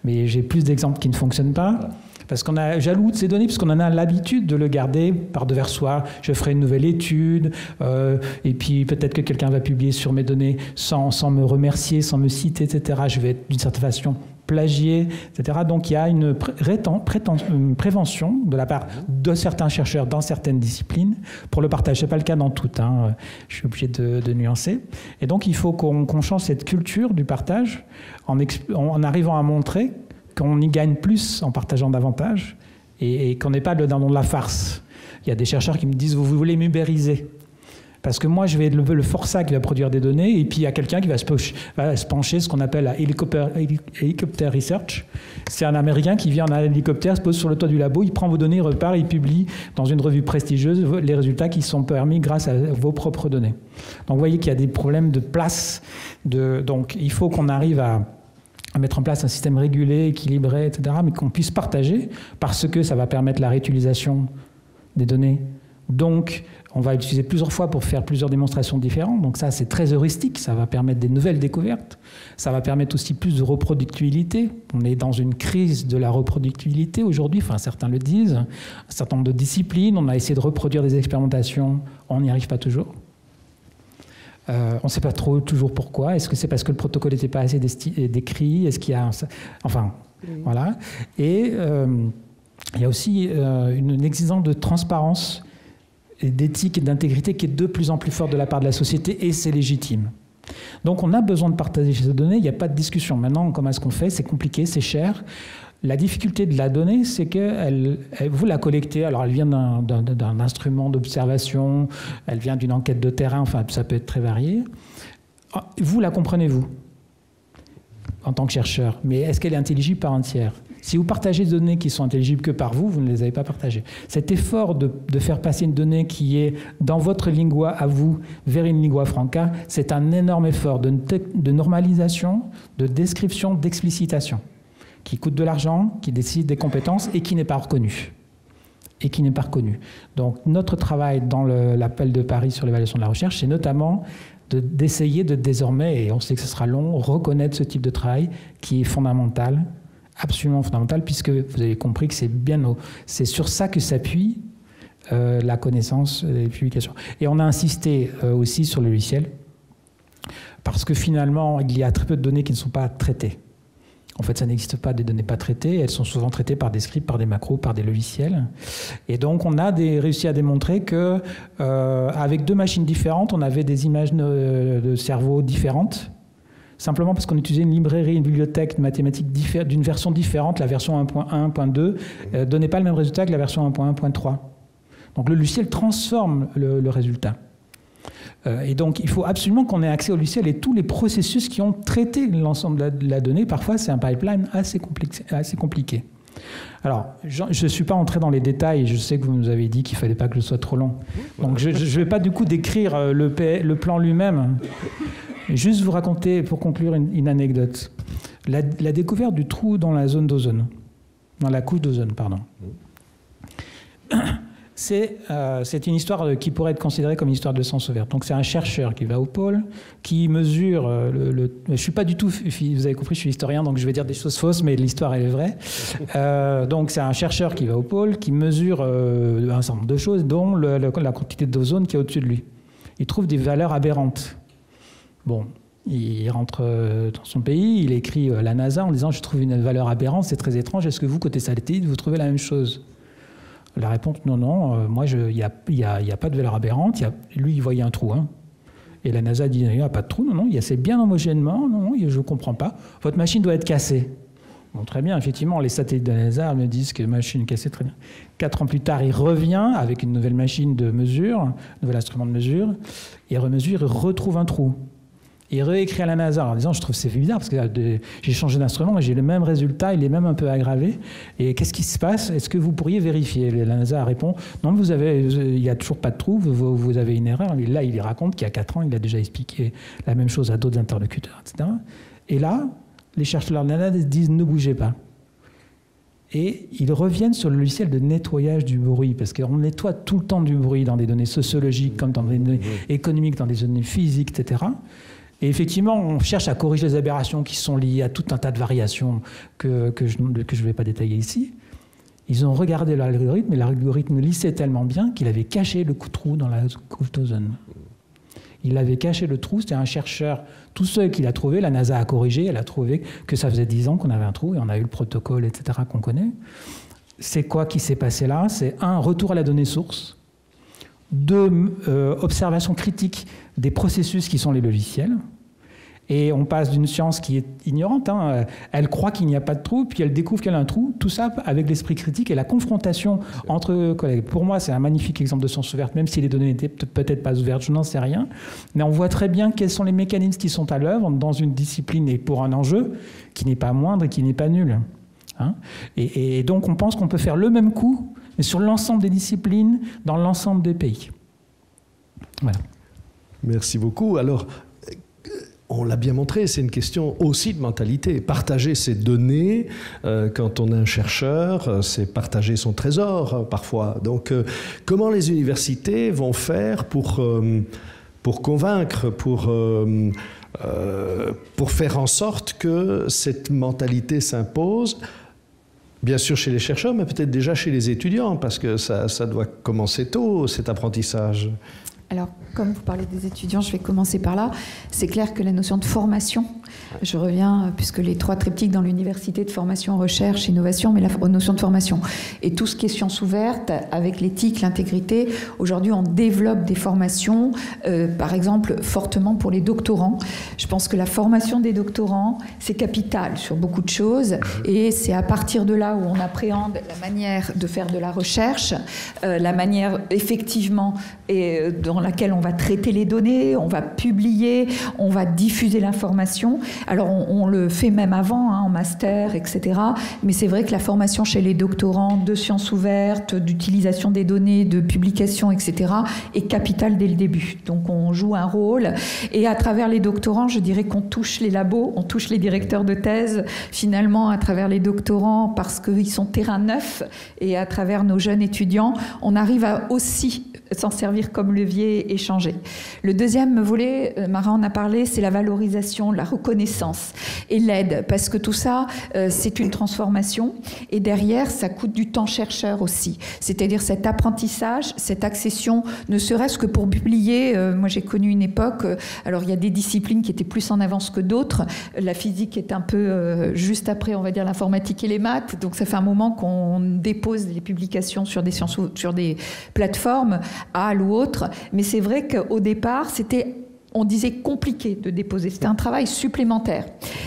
mais j'ai plus d'exemples qui ne fonctionnent pas. Parce qu'on a jaloux de ces données, puisqu'on en a l'habitude de le garder par devers soi. Je ferai une nouvelle étude, et puis peut-être que quelqu'un va publier sur mes données sans me remercier, sans me citer, etc. Je vais être d'une certaine façon plagié, etc. Donc il y a une prévention de la part de certains chercheurs dans certaines disciplines pour le partage. Ce n'est pas le cas dans toutes, je suis obligé de nuancer. Et donc il faut qu'on change cette culture du partage en arrivant à montrer qu'on y gagne plus en partageant davantage et qu'on n'est pas le dindon de la farce. Il y a des chercheurs qui me disent « vous voulez m'ubériser ». Parce que moi, je vais être le forçat qui va produire des données, et puis il y a quelqu'un qui va se pencher, ce qu'on appelle la helicopter research. C'est un Américain qui vient en hélicoptère, se pose sur le toit du labo, il prend vos données, il repart, il publie dans une revue prestigieuse les résultats qui sont permis grâce à vos propres données. Donc vous voyez qu'il y a des problèmes de place. Donc il faut qu'on arrive à mettre en place un système régulé, équilibré, etc., mais qu'on puisse partager, parce que ça va permettre la réutilisation des données. Donc, on va l'utiliser plusieurs fois pour faire plusieurs démonstrations différentes. Donc ça, c'est très heuristique. Ça va permettre des nouvelles découvertes. Ça va permettre aussi plus de reproductibilité. On est dans une crise de la reproductibilité aujourd'hui. Enfin, certains le disent. Un certain nombre de disciplines. On a essayé de reproduire des expérimentations. On n'y arrive pas toujours. On ne sait pas toujours pourquoi. Est-ce que c'est parce que le protocole n'était pas assez décrit? Est-ce qu'il y a... Enfin, voilà. Et il y a aussi une exigence de transparence et d'éthique et d'intégrité qui est de plus en plus forte de la part de la société, et c'est légitime. Donc on a besoin de partager ces données, il n'y a pas de discussion. Maintenant, comment est-ce qu'on fait? C'est compliqué, c'est cher. La difficulté de la donnée, c'est que vous la collectez, alors elle vient d'un instrument d'observation, elle vient d'une enquête de terrain, enfin ça peut être très varié. Vous la comprenez, vous, en tant que chercheur, mais est-ce qu'elle est intelligible par un tiers? Si vous partagez des données qui sont intelligibles que par vous, vous ne les avez pas partagées. Cet effort de faire passer une donnée qui est dans votre lingua à vous vers une lingua franca, c'est un énorme effort de normalisation, de description, d'explicitation, qui coûte de l'argent, qui décide des compétences et qui n'est pas reconnu. Donc notre travail dans l'appel de Paris sur l'évaluation de la recherche, c'est notamment d'essayer de désormais, et on sait que ce sera long, reconnaître ce type de travail qui est fondamental, absolument fondamental, puisque vous avez compris que c'est sur ça que s'appuie la connaissance des publications. Et on a insisté aussi sur le logiciel, parce que finalement, il y a très peu de données qui ne sont pas traitées. En fait, ça n'existe pas des données pas traitées, elles sont souvent traitées par des scripts, par des macros, par des logiciels. Et donc, on a réussi à démontrer que avec 2 machines différentes, on avait des images de cerveau différentes, simplement parce qu'on utilisait une librairie, une bibliothèque mathématique d'une version différente. La version 1.1, 1.2 donnait pas le même résultat que la version 1.1, 1.3. Donc le logiciel transforme le résultat. Et donc il faut absolument qu'on ait accès au logiciel et tous les processus qui ont traité l'ensemble de la donnée. Parfois c'est un pipeline assez compliqué. Alors, je ne suis pas entré dans les détails, je sais que vous nous avez dit qu'il ne fallait pas que je sois trop long. Donc je ne vais pas du coup décrire le plan lui-même. Juste vous raconter, pour conclure, une anecdote. La découverte du trou dans la zone d'ozone, dans la couche d'ozone, pardon. c'est une histoire qui pourrait être considérée comme une histoire de science ouverte. Donc c'est un chercheur qui va au pôle, qui mesure je suis pas du tout, vous avez compris, je suis historien, donc je vais dire des choses fausses, mais l'histoire elle est vraie. Donc c'est un chercheur qui va au pôle, qui mesure un certain nombre de choses, dont la quantité d'ozone qui est au-dessus de lui. Il trouve des valeurs aberrantes. Bon, il rentre dans son pays, il écrit à la NASA en disant « Je trouve une valeur aberrante, c'est très étrange, est-ce que vous, côté satellite, vous trouvez la même chose ?» La réponse « Non, moi, il n'y a pas de valeur aberrante. » Lui, il voyait un trou. Hein. Et la NASA dit « Il n'y a pas de trou, non, c'est bien homogènement, non, je ne comprends pas. Votre machine doit être cassée. » Bon, très bien, effectivement, les satellites de la NASA me disent que la machine est cassée, très bien. 4 ans plus tard, il revient avec une nouvelle machine de mesure, un nouvel instrument de mesure, il remesure, il retrouve un trou. Il réécrit à la NASA en disant « Je trouve c'est bizarre parce que j'ai changé d'instrument, mais j'ai le même résultat, il est même un peu aggravé. Et qu'est-ce qui se passe? Est-ce que vous pourriez vérifier ?» La NASA répond « Non, il n'y a toujours pas de trou, vous avez une erreur. » Et là, il lui raconte qu'il y a 4 ans, il a déjà expliqué la même chose à d'autres interlocuteurs, etc. Et là, les chercheurs de la NASA disent « Ne bougez pas ». Et ils reviennent sur le logiciel de nettoyage du bruit, parce qu'on nettoie tout le temps du bruit dans des données sociologiques, comme dans des données économiques, dans des données physiques, etc. Et effectivement, on cherche à corriger les aberrations qui sont liées à tout un tas de variations que je ne vais pas détailler ici. Ils ont regardé l'algorithme, et l'algorithme lissait tellement bien qu'il avait caché le trou dans la couche d'ozone. Il avait caché le trou, c'était un chercheur tout seul qui l'a trouvé, la NASA a corrigé, elle a trouvé que ça faisait 10 ans qu'on avait un trou, et on a eu le protocole, etc., qu'on connaît. C'est quoi qui s'est passé là? C'est un, retour à la donnée source. 2, observation critique des processus qui sont les logiciels. Et on passe d'une science qui est ignorante, hein, elle croit qu'il n'y a pas de trou, puis elle découvre qu'il y a un trou, tout ça avec l'esprit critique et la confrontation entre collègues. Pour moi, c'est un magnifique exemple de science ouverte, même si les données n'étaient peut-être pas ouvertes, je n'en sais rien. Mais on voit très bien quels sont les mécanismes qui sont à l'œuvre dans une discipline et pour un enjeu qui n'est pas moindre et qui n'est pas nul. Hein. Et donc on pense qu'on peut faire le même coup, mais sur l'ensemble des disciplines, dans l'ensemble des pays. Voilà. Merci beaucoup. Alors, on l'a bien montré, c'est une question aussi de mentalité. Partager ses données, quand on est un chercheur, c'est partager son trésor parfois. Donc, comment les universités vont faire pour convaincre, pour faire en sorte que cette mentalité s'impose, bien sûr chez les chercheurs, mais peut-être déjà chez les étudiants, parce que ça doit commencer tôt, cet apprentissage. Alors, comme vous parlez des étudiants, je vais commencer par là. C'est clair que la notion de formation, je reviens, puisque les 3 triptyques dans l'université de formation, recherche, innovation, mais la notion de formation. Et tout ce qui est sciences ouvertes, avec l'éthique, l'intégrité, aujourd'hui on développe des formations, par exemple, fortement pour les doctorants. Je pense que la formation des doctorants, c'est capital sur beaucoup de choses, et c'est à partir de là où on appréhende la manière de faire de la recherche, la manière effectivement et dans laquelle on va traiter les données, on va publier, on va diffuser l'information. Alors on le fait même avant, hein, en master, etc. Mais c'est vrai que la formation chez les doctorants de sciences ouvertes, d'utilisation des données, de publication, etc. est capitale dès le début. Donc on joue un rôle. Et à travers les doctorants, je dirais qu'on touche les labos, on touche les directeurs de thèse, finalement à travers les doctorants, parce qu'ils sont terrain neuf. Et à travers nos jeunes étudiants, on arrive à aussi s'en servir comme levier et changer. Le deuxième volet, Mara en a parlé, c'est la valorisation, la reconnaissance et l'aide, parce que tout ça, c'est une transformation et derrière, ça coûte du temps chercheur aussi. C'est-à-dire cet apprentissage, cette accession, ne serait-ce que pour publier. Moi, j'ai connu une époque, alors il y a des disciplines qui étaient plus en avance que d'autres. La physique est un peu juste après, on va dire, l'informatique et les maths. Donc ça fait un moment qu'on dépose les publications sur des sciences, sur des plateformes, HAL ou autres, mais c'est vrai qu'au départ, c'était, on disait, compliqué de déposer. C'était un travail supplémentaire.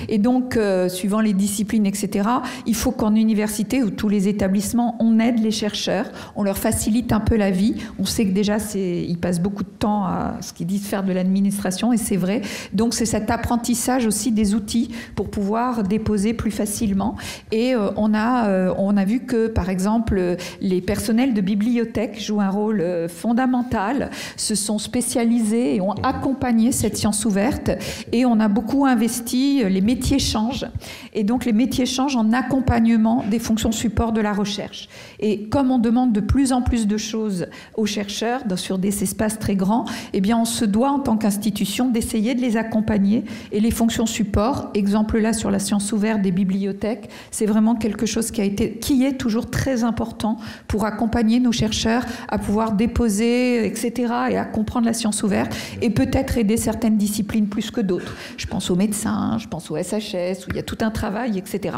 Et donc, suivant les disciplines, etc., il faut qu'en université ou tous les établissements, on aide les chercheurs, on leur facilite un peu la vie. On sait que déjà, ils passent beaucoup de temps à ce qu'ils disent faire de l'administration, et c'est vrai. Donc, c'est cet apprentissage aussi des outils pour pouvoir déposer plus facilement. Et on a vu que, par exemple, les personnels de bibliothèques jouent un rôle fondamental, se sont spécialisés et ont accompagné accompagner cette science ouverte et on a beaucoup investi, les métiers changent et donc les métiers changent en accompagnement des fonctions support de la recherche. Et comme on demande de plus en plus de choses aux chercheurs sur des espaces très grands, eh bien on se doit en tant qu'institution d'essayer de les accompagner et les fonctions support, exemple là sur la science ouverte des bibliothèques, c'est vraiment quelque chose qui est toujours très important pour accompagner nos chercheurs à pouvoir déposer, etc., et à comprendre la science ouverte, et peut-être aider certaines disciplines plus que d'autres. Je pense aux médecins, je pense au SHS, où il y a tout un travail, etc.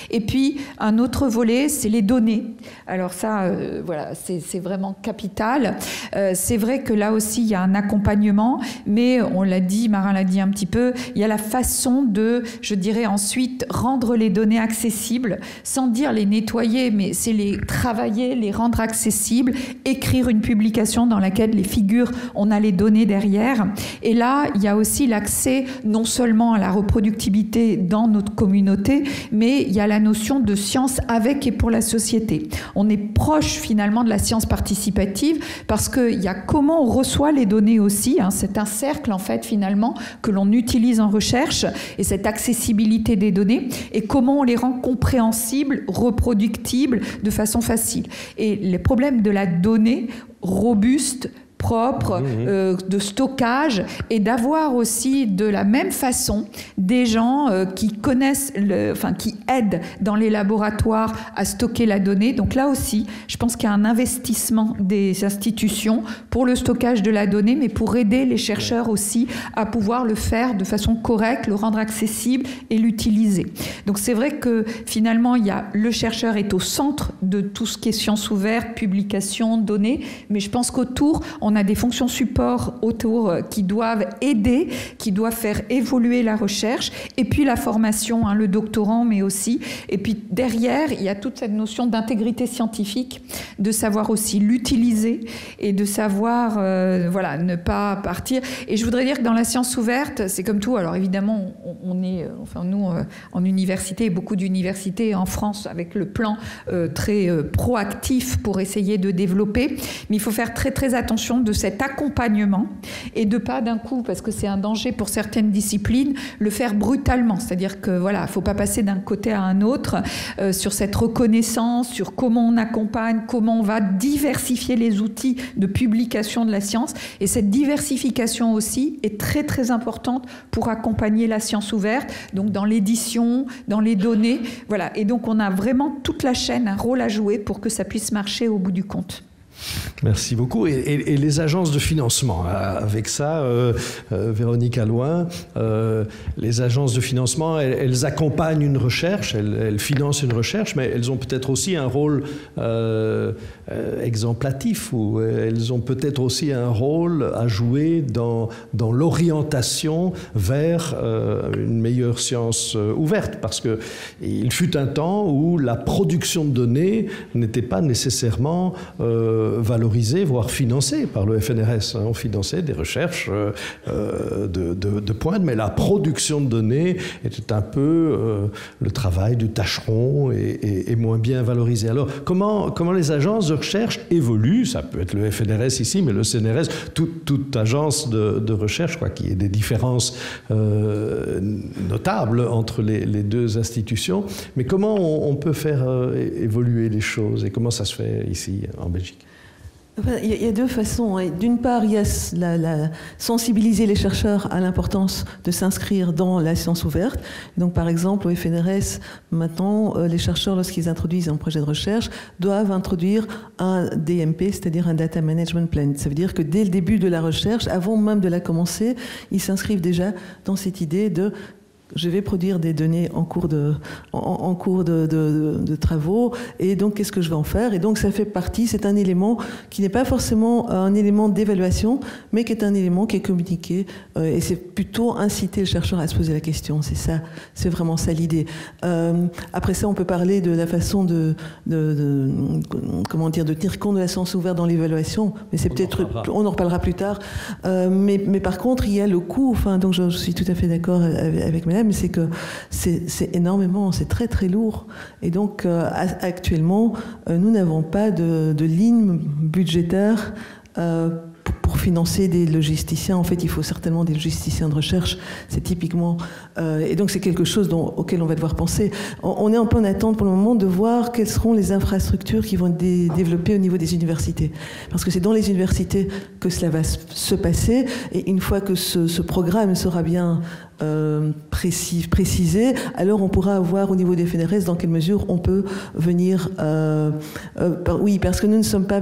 Et puis, un autre volet, c'est les données. Alors ça, voilà, c'est vraiment capital. C'est vrai que là aussi, il y a un accompagnement, mais on l'a dit, Marin l'a dit un petit peu, il y a la façon de, je dirais ensuite, rendre les données accessibles, sans dire les nettoyer, mais c'est les travailler, les rendre accessibles, écrire une publication dans laquelle les figures, on a les données derrière. Et là, il y a aussi l'accès non seulement à la reproductibilité dans notre communauté, mais il y a la notion de science avec et pour la société. On est proche finalement de la science participative parce qu'il y a comment on reçoit les données aussi. Hein. C'est un cercle en fait finalement que l'on utilise en recherche et cette accessibilité des données et comment on les rend compréhensibles, reproductibles de façon facile. Et les problèmes de la donnée robuste, propre, de stockage et d'avoir aussi de la même façon des gens qui connaissent, qui aident dans les laboratoires à stocker la donnée. Donc là aussi, je pense qu'il y a un investissement des institutions pour le stockage de la donnée, mais pour aider les chercheurs aussi à pouvoir le faire de façon correcte, le rendre accessible et l'utiliser. Donc c'est vrai que finalement, le chercheur est au centre de tout ce qui est science ouverte, publication, données, mais je pense qu'autour, on a des fonctions support autour qui doivent aider, qui doivent faire évoluer la recherche, et puis la formation, hein, le doctorant, mais aussi. Et puis derrière, il y a toute cette notion d'intégrité scientifique, de savoir aussi l'utiliser et de savoir, ne pas partir. Et je voudrais dire que dans la science ouverte, c'est comme tout. Alors évidemment, on est, nous, en université, et beaucoup d'universités en France, avec le plan très proactif pour essayer de développer, mais il faut faire très très attention de cet accompagnement et de pas d'un coup, parce que c'est un danger pour certaines disciplines, le faire brutalement. C'est-à-dire que voilà, faut pas passer d'un côté à un autre sur cette reconnaissance, sur comment on accompagne, comment on va diversifier les outils de publication de la science. Et cette diversification aussi est très très importante pour accompagner la science ouverte, donc dans l'édition, dans les données. Voilà. Et donc on a vraiment toute la chaîne, un rôle à jouer pour que ça puisse marcher au bout du compte. Merci beaucoup. Et les agences de financement, avec ça, Véronique Allouin, les agences de financement, elles accompagnent une recherche, elles financent une recherche, mais elles ont peut-être aussi un rôle exemplatif, ou elles ont peut-être aussi un rôle à jouer dans l'orientation vers une meilleure science ouverte, parce qu'il fut un temps où la production de données n'était pas nécessairement valorisé, voire financé par le FNRS. On finançait des recherches de pointe, mais la production de données était un peu le travail du tâcheron et moins bien valorisé. Alors, comment les agences de recherche évoluent? Ça peut être le FNRS ici, mais le CNRS, toute agence de recherche, je crois qu'il y a des différences notables entre les deux institutions. Mais comment on peut faire évoluer les choses et comment ça se fait ici en Belgique? Il y a deux façons. D'une part, il y a sensibiliser les chercheurs à l'importance de s'inscrire dans la science ouverte. Donc, par exemple, au FNRS, maintenant, les chercheurs, lorsqu'ils introduisent un projet de recherche, doivent introduire un DMP, c'est-à-dire un Data Management Plan. Ça veut dire que dès le début de la recherche, avant même de la commencer, ils s'inscrivent déjà dans cette idée de je vais produire des données en cours de travaux, et donc qu'est-ce que je vais en faire? Et donc ça fait partie, c'est un élément qui n'est pas forcément un élément d'évaluation, mais qui est un élément qui est communiqué, et c'est plutôt inciter le chercheur à se poser la question. C'est ça, c'est vraiment ça l'idée. Après ça, on peut parler de la façon de tenir compte de la science ouverte dans l'évaluation, mais c'est peut-être, on en reparlera plus tard. Mais par contre, il y a le coût. Donc je suis tout à fait d'accord avec Madame. Mais c'est que c'est énormément, c'est très très lourd. Et donc actuellement, nous n'avons pas de ligne budgétaire pour financer des logisticiens, en fait, il faut certainement des logisticiens de recherche. C'est typiquement... et donc, c'est quelque chose auquel on va devoir penser. On est un peu en attente pour le moment de voir quelles seront les infrastructures qui vont être développées au niveau des universités. Parce que c'est dans les universités que cela va se passer. Et une fois que ce programme sera bien précisé, alors on pourra voir au niveau des FNRS dans quelle mesure on peut venir... oui, parce que nous ne sommes pas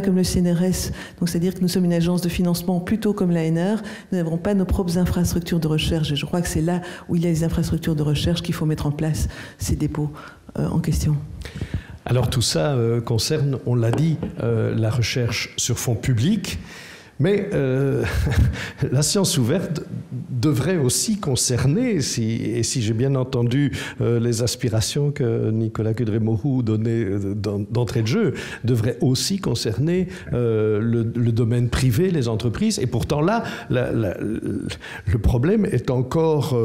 comme le CNRS, donc c'est-à-dire que nous sommes une agence de financement plutôt comme l'ANR, nous n'avons pas nos propres infrastructures de recherche, et je crois que c'est là où il y a les infrastructures de recherche qu'il faut mettre en place ces dépôts en question. Alors tout ça concerne, on l'a dit, la recherche sur fonds publics, mais la science ouverte devrait aussi concerner, et si j'ai bien entendu les aspirations que Nicolas Kudré-Moreau donnait d'entrée de jeu, devrait aussi concerner le domaine privé, les entreprises. Et pourtant là, le problème est encore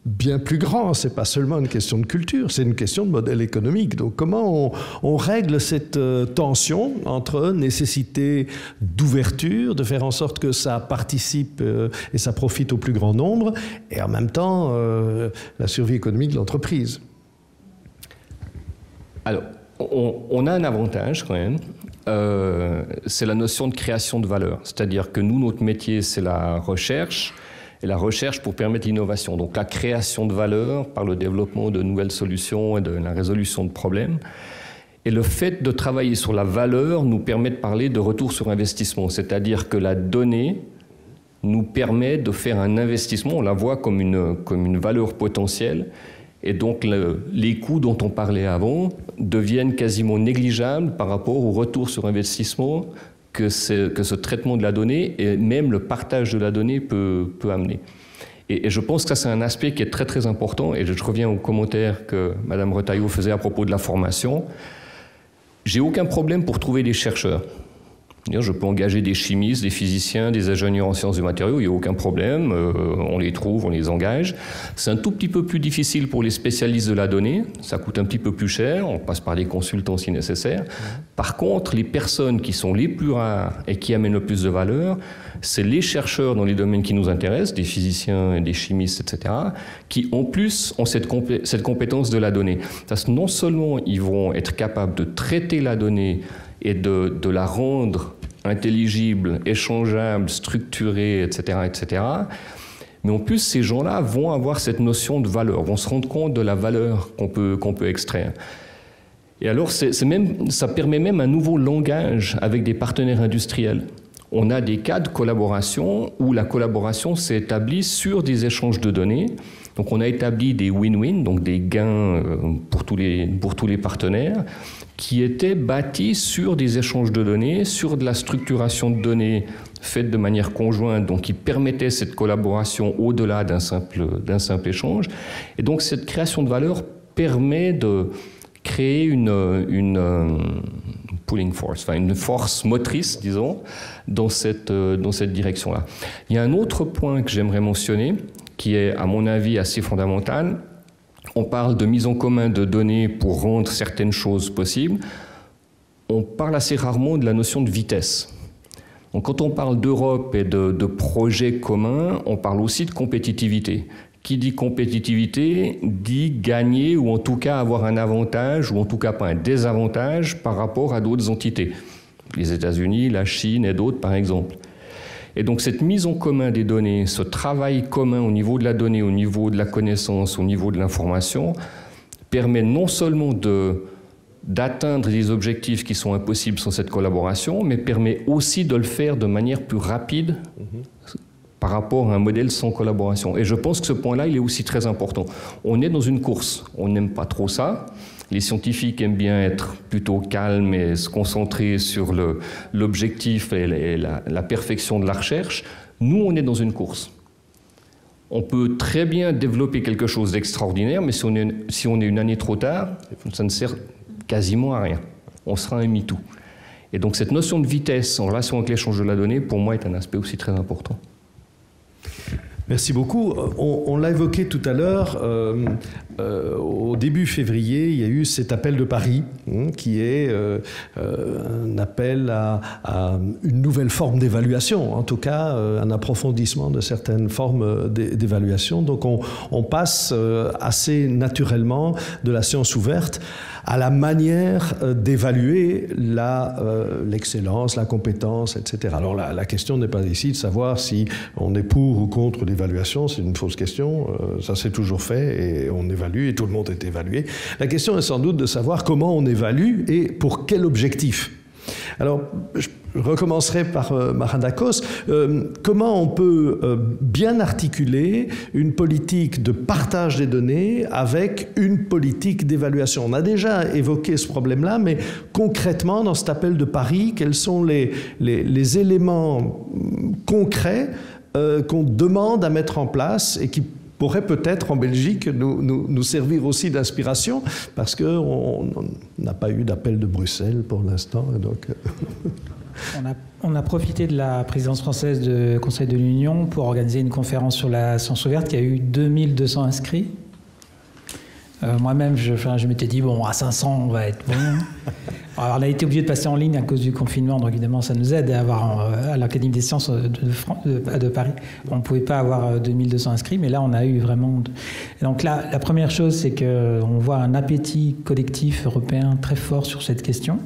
bien plus grand. C'est pas seulement une question de culture, c'est une question de modèle économique. Donc comment on règle cette tension entre nécessité d'ouverture, de faire en sorte que ça participe et ça profite au plus grand nombre, et en même temps la survie économique de l'entreprise. Alors, on a un avantage quand même, c'est la notion de création de valeur. C'est-à-dire que nous, notre métier, c'est la recherche, et la recherche pour permettre l'innovation. Donc la création de valeur par le développement de nouvelles solutions et de la résolution de problèmes. Et le fait de travailler sur la valeur nous permet de parler de retour sur investissement, c'est-à-dire que la donnée nous permet de faire un investissement, on la voit comme une valeur potentielle, et donc les coûts dont on parlait avant deviennent quasiment négligeables par rapport au retour sur investissement que ce traitement de la donnée et même le partage de la donnée peut amener. Et je pense que ça, c'est un aspect qui est très très important, et je reviens aux commentaires que Mme Retailleau faisait à propos de la formation. J'ai aucun problème pour trouver des chercheurs. Je peux engager des chimistes, des physiciens, des ingénieurs en sciences du matériau, il n'y a aucun problème, on les trouve, on les engage. C'est un tout petit peu plus difficile pour les spécialistes de la donnée, ça coûte un petit peu plus cher, on passe par des consultants si nécessaire. Par contre, les personnes qui sont les plus rares et qui amènent le plus de valeur, c'est les chercheurs dans les domaines qui nous intéressent, des physiciens, des chimistes, etc., qui en plus ont cette compétence de la donnée. Parce que non seulement ils vont être capables de traiter la donnée et de la rendre intelligible, échangeable, structurée, etc., etc., mais en plus, ces gens-là vont avoir cette notion de valeur, vont se rendre compte de la valeur qu'on peut extraire. Et alors, ça permet même un nouveau langage avec des partenaires industriels. On a des cas de collaboration où la collaboration s'est établie sur des échanges de données. Donc on a établi des win-win, donc des gains pour tous les partenaires, qui étaient bâtis sur des échanges de données, sur de la structuration de données faite de manière conjointe, donc qui permettait cette collaboration au-delà d'un simple échange. Et donc cette création de valeur permet de créer une pulling force, enfin une force motrice, disons, dans cette direction-là. Il y a un autre point que j'aimerais mentionner, qui est, à mon avis, assez fondamental. On parle de mise en commun de données pour rendre certaines choses possibles. On parle assez rarement de la notion de vitesse. Donc, quand on parle d'Europe et de projets communs, on parle aussi de compétitivité. Qui dit compétitivité dit gagner ou en tout cas avoir un avantage ou en tout cas pas un désavantage par rapport à d'autres entités. Les États-Unis, la Chine et d'autres par exemple. Et donc cette mise en commun des données, ce travail commun au niveau de la donnée, au niveau de la connaissance, au niveau de l'information, permet non seulement d'atteindre des objectifs qui sont impossibles sans cette collaboration, mais permet aussi de le faire de manière plus rapide par rapport à un modèle sans collaboration. Et je pense que ce point-là, il est aussi très important. On est dans une course, on n'aime pas trop ça. Les scientifiques aiment bien être plutôt calmes et se concentrer sur l'objectif et la perfection de la recherche. Nous, on est dans une course. On peut très bien développer quelque chose d'extraordinaire, mais si on est une année trop tard, ça ne sert quasiment à rien. On sera un MeToo. Et donc cette notion de vitesse en relation avec l'échange de la donnée, pour moi, est un aspect aussi très important. Merci beaucoup. On l'a évoqué tout à l'heure. Au début février, il y a eu cet appel de Paris, qui est un appel à une nouvelle forme d'évaluation, en tout cas un approfondissement de certaines formes d'évaluation. Donc on passe assez naturellement de la science ouverte à la manière d'évaluer l'excellence, la compétence, etc. Alors la question n'est pas ici de savoir si on est pour ou contre l'évaluation, c'est une fausse question, ça s'est toujours fait et on évalue et tout le monde est évalué. La question est sans doute de savoir comment on évalue et pour quel objectif. Alors, je recommencerai par Marandakos. Comment on peut bien articuler une politique de partage des données avec une politique d'évaluation? On a déjà évoqué ce problème-là, mais concrètement, dans cet appel de Paris, quels sont les éléments concrets qu'on demande à mettre en place et qui pourrait peut-être en Belgique nous servir aussi d'inspiration, parce qu'on n'a pas eu d'appel de Bruxelles pour l'instant. Donc... On a profité de la présidence française du Conseil de l'Union pour organiser une conférence sur la science ouverte qui a eu 2200 inscrits. Moi-même, je m'étais dit, bon, à 500, on va être bon. Alors, on a été obligé de passer en ligne à cause du confinement, donc évidemment, ça nous aide à avoir à l'Académie des sciences de Paris. On ne pouvait pas avoir 2200 inscrits, mais là, on a eu vraiment... Et donc là, la première chose, c'est qu'on voit un appétit collectif européen très fort sur cette question.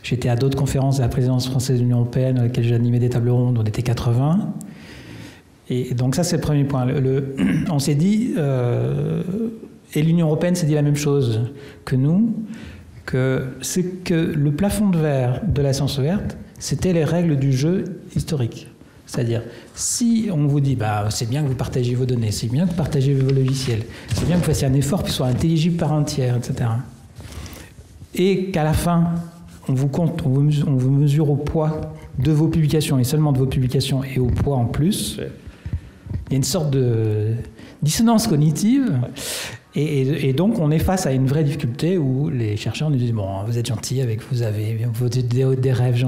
J'étais à d'autres conférences de la présidence française de l'Union européenne, dans lesquelles j'ai animé des tables rondes, on était 80. Et donc ça, c'est le premier point. On s'est dit... Et l'Union européenne s'est dit la même chose que nous, que c'est que le plafond de verre de la science ouverte, c'était les règles du jeu historique. C'est-à-dire, si on vous dit, c'est bien que vous partagiez vos données, c'est bien que vous partagez vos logiciels, c'est bien que vous fassiez un effort qui soit intelligible par un tiers, etc. Et qu'à la fin, on vous compte, on vous mesure au poids de vos publications, et seulement de vos publications, et au poids en plus, il y a une sorte de dissonance cognitive. Et donc, on est face à une vraie difficulté où les chercheurs nous disent, bon, vous êtes gentils, vous avez des rêves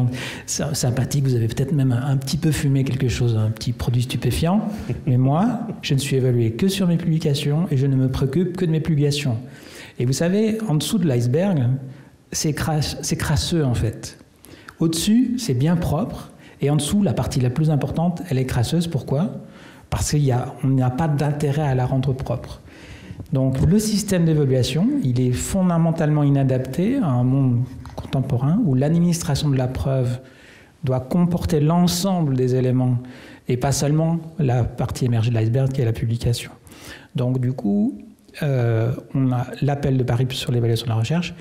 sympathiques, vous avez peut-être même un petit peu fumé quelque chose, un petit produit stupéfiant, mais moi, je ne suis évalué que sur mes publications et je ne me préoccupe que de mes publications. Et vous savez, en dessous de l'iceberg, c'est crasseux, en fait. Au-dessus, c'est bien propre, et en dessous, la partie la plus importante, elle est crasseuse. Pourquoi ? Parce qu'on n'a pas d'intérêt à la rendre propre. Donc le système d'évaluation, il est fondamentalement inadapté à un monde contemporain où l'administration de la preuve doit comporter l'ensemble des éléments et pas seulement la partie émergée de l'iceberg qui est la publication. Donc du coup, on a l'appel de Paris sur l'évaluation de la recherche,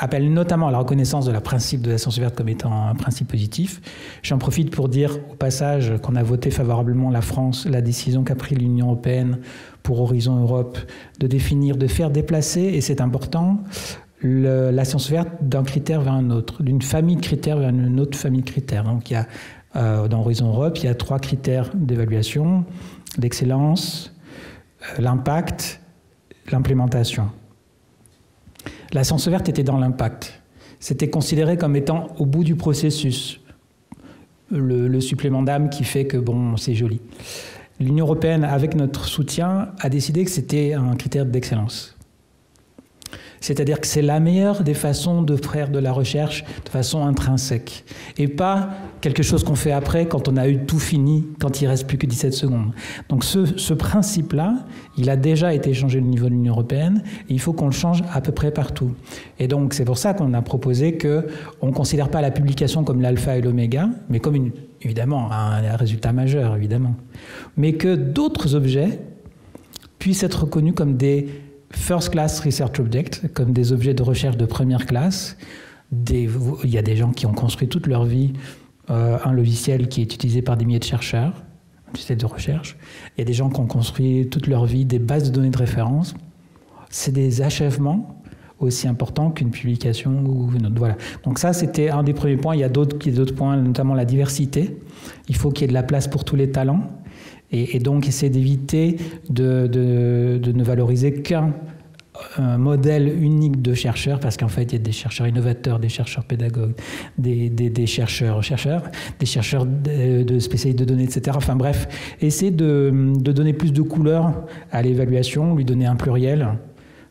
appelle notamment à la reconnaissance de la principe de la science ouverte comme étant un principe positif. J'en profite pour dire au passage qu'on a voté favorablement la France, la décision qu'a prise l'Union européenne pour Horizon Europe de faire déplacer, et c'est important, la science ouverte d'un critère vers un autre, d'une famille de critères vers une autre famille de critères. Donc il y a, dans Horizon Europe, il y a 3 critères d'évaluation, l'excellence, l'impact, l'implémentation. La science ouverte était dans l'impact. C'était considéré comme étant au bout du processus, le supplément d'âme qui fait que, bon, c'est joli. L'Union européenne, avec notre soutien, a décidé que c'était un critère d'excellence. C'est-à-dire que c'est la meilleure des façons de faire de la recherche de façon intrinsèque. Et pas quelque chose qu'on fait après quand on a eu tout fini, quand il ne reste plus que 17 secondes. Donc ce principe-là, il a déjà été changé au niveau de l'Union européenne et il faut qu'on le change à peu près partout. Et donc c'est pour ça qu'on a proposé qu'on ne considère pas la publication comme l'alpha et l'oméga, mais comme évidemment un résultat majeur, évidemment. Mais que d'autres objets puissent être reconnus comme des First Class Research Objects, comme des objets de recherche de première classe. Il y a des gens qui ont construit toute leur vie un logiciel qui est utilisé par des milliers de chercheurs, un logiciel de recherche. Il y a des gens qui ont construit toute leur vie des bases de données de référence. C'est des achèvements aussi importants qu'une publication ou une autre. Voilà. Donc ça, c'était un des premiers points. Il y a d'autres points, notamment la diversité. Il faut qu'il y ait de la place pour tous les talents. Et donc, essayer d'éviter de ne valoriser qu'un un modèle unique de chercheurs, parce qu'en fait, il y a des chercheurs innovateurs, des chercheurs pédagogues, des chercheurs de spécialistes de données, etc. Enfin bref, essayer de donner plus de couleur à l'évaluation, lui donner un pluriel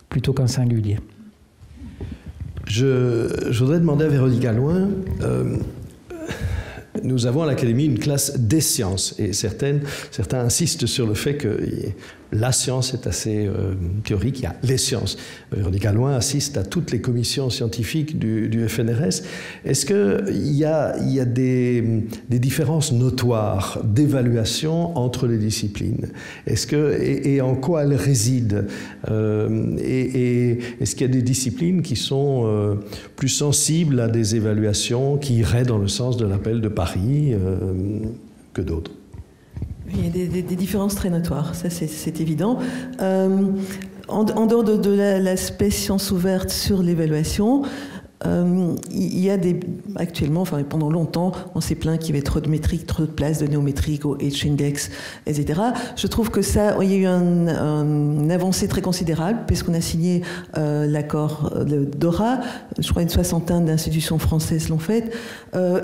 plutôt qu'un singulier. Je voudrais demander à Véronique Allouin, nous avons à l'Académie une classe des sciences, et certains insistent sur le fait que la science est assez théorique, il y a les sciences. Véronique Allouin assiste à toutes les commissions scientifiques du FNRS. Est-ce qu'il y a des différences notoires d'évaluation entre les disciplines? Et en quoi elles résident? Et est-ce qu'il y a des disciplines qui sont plus sensibles à des évaluations qui iraient dans le sens de l'appel de Paris que d'autres? Il y a des différences très notoires, ça c'est évident. En dehors de l'aspect sciences ouvertes sur l'évaluation, il y a actuellement, enfin pendant longtemps, on s'est plaint qu'il y avait trop de métriques, trop de places données aux métriques, au H-index, etc. Je trouve que il y a eu une avancée très considérable puisqu'on a signé l'accord de DORA. Je crois une soixantaine d'institutions françaises l'ont fait.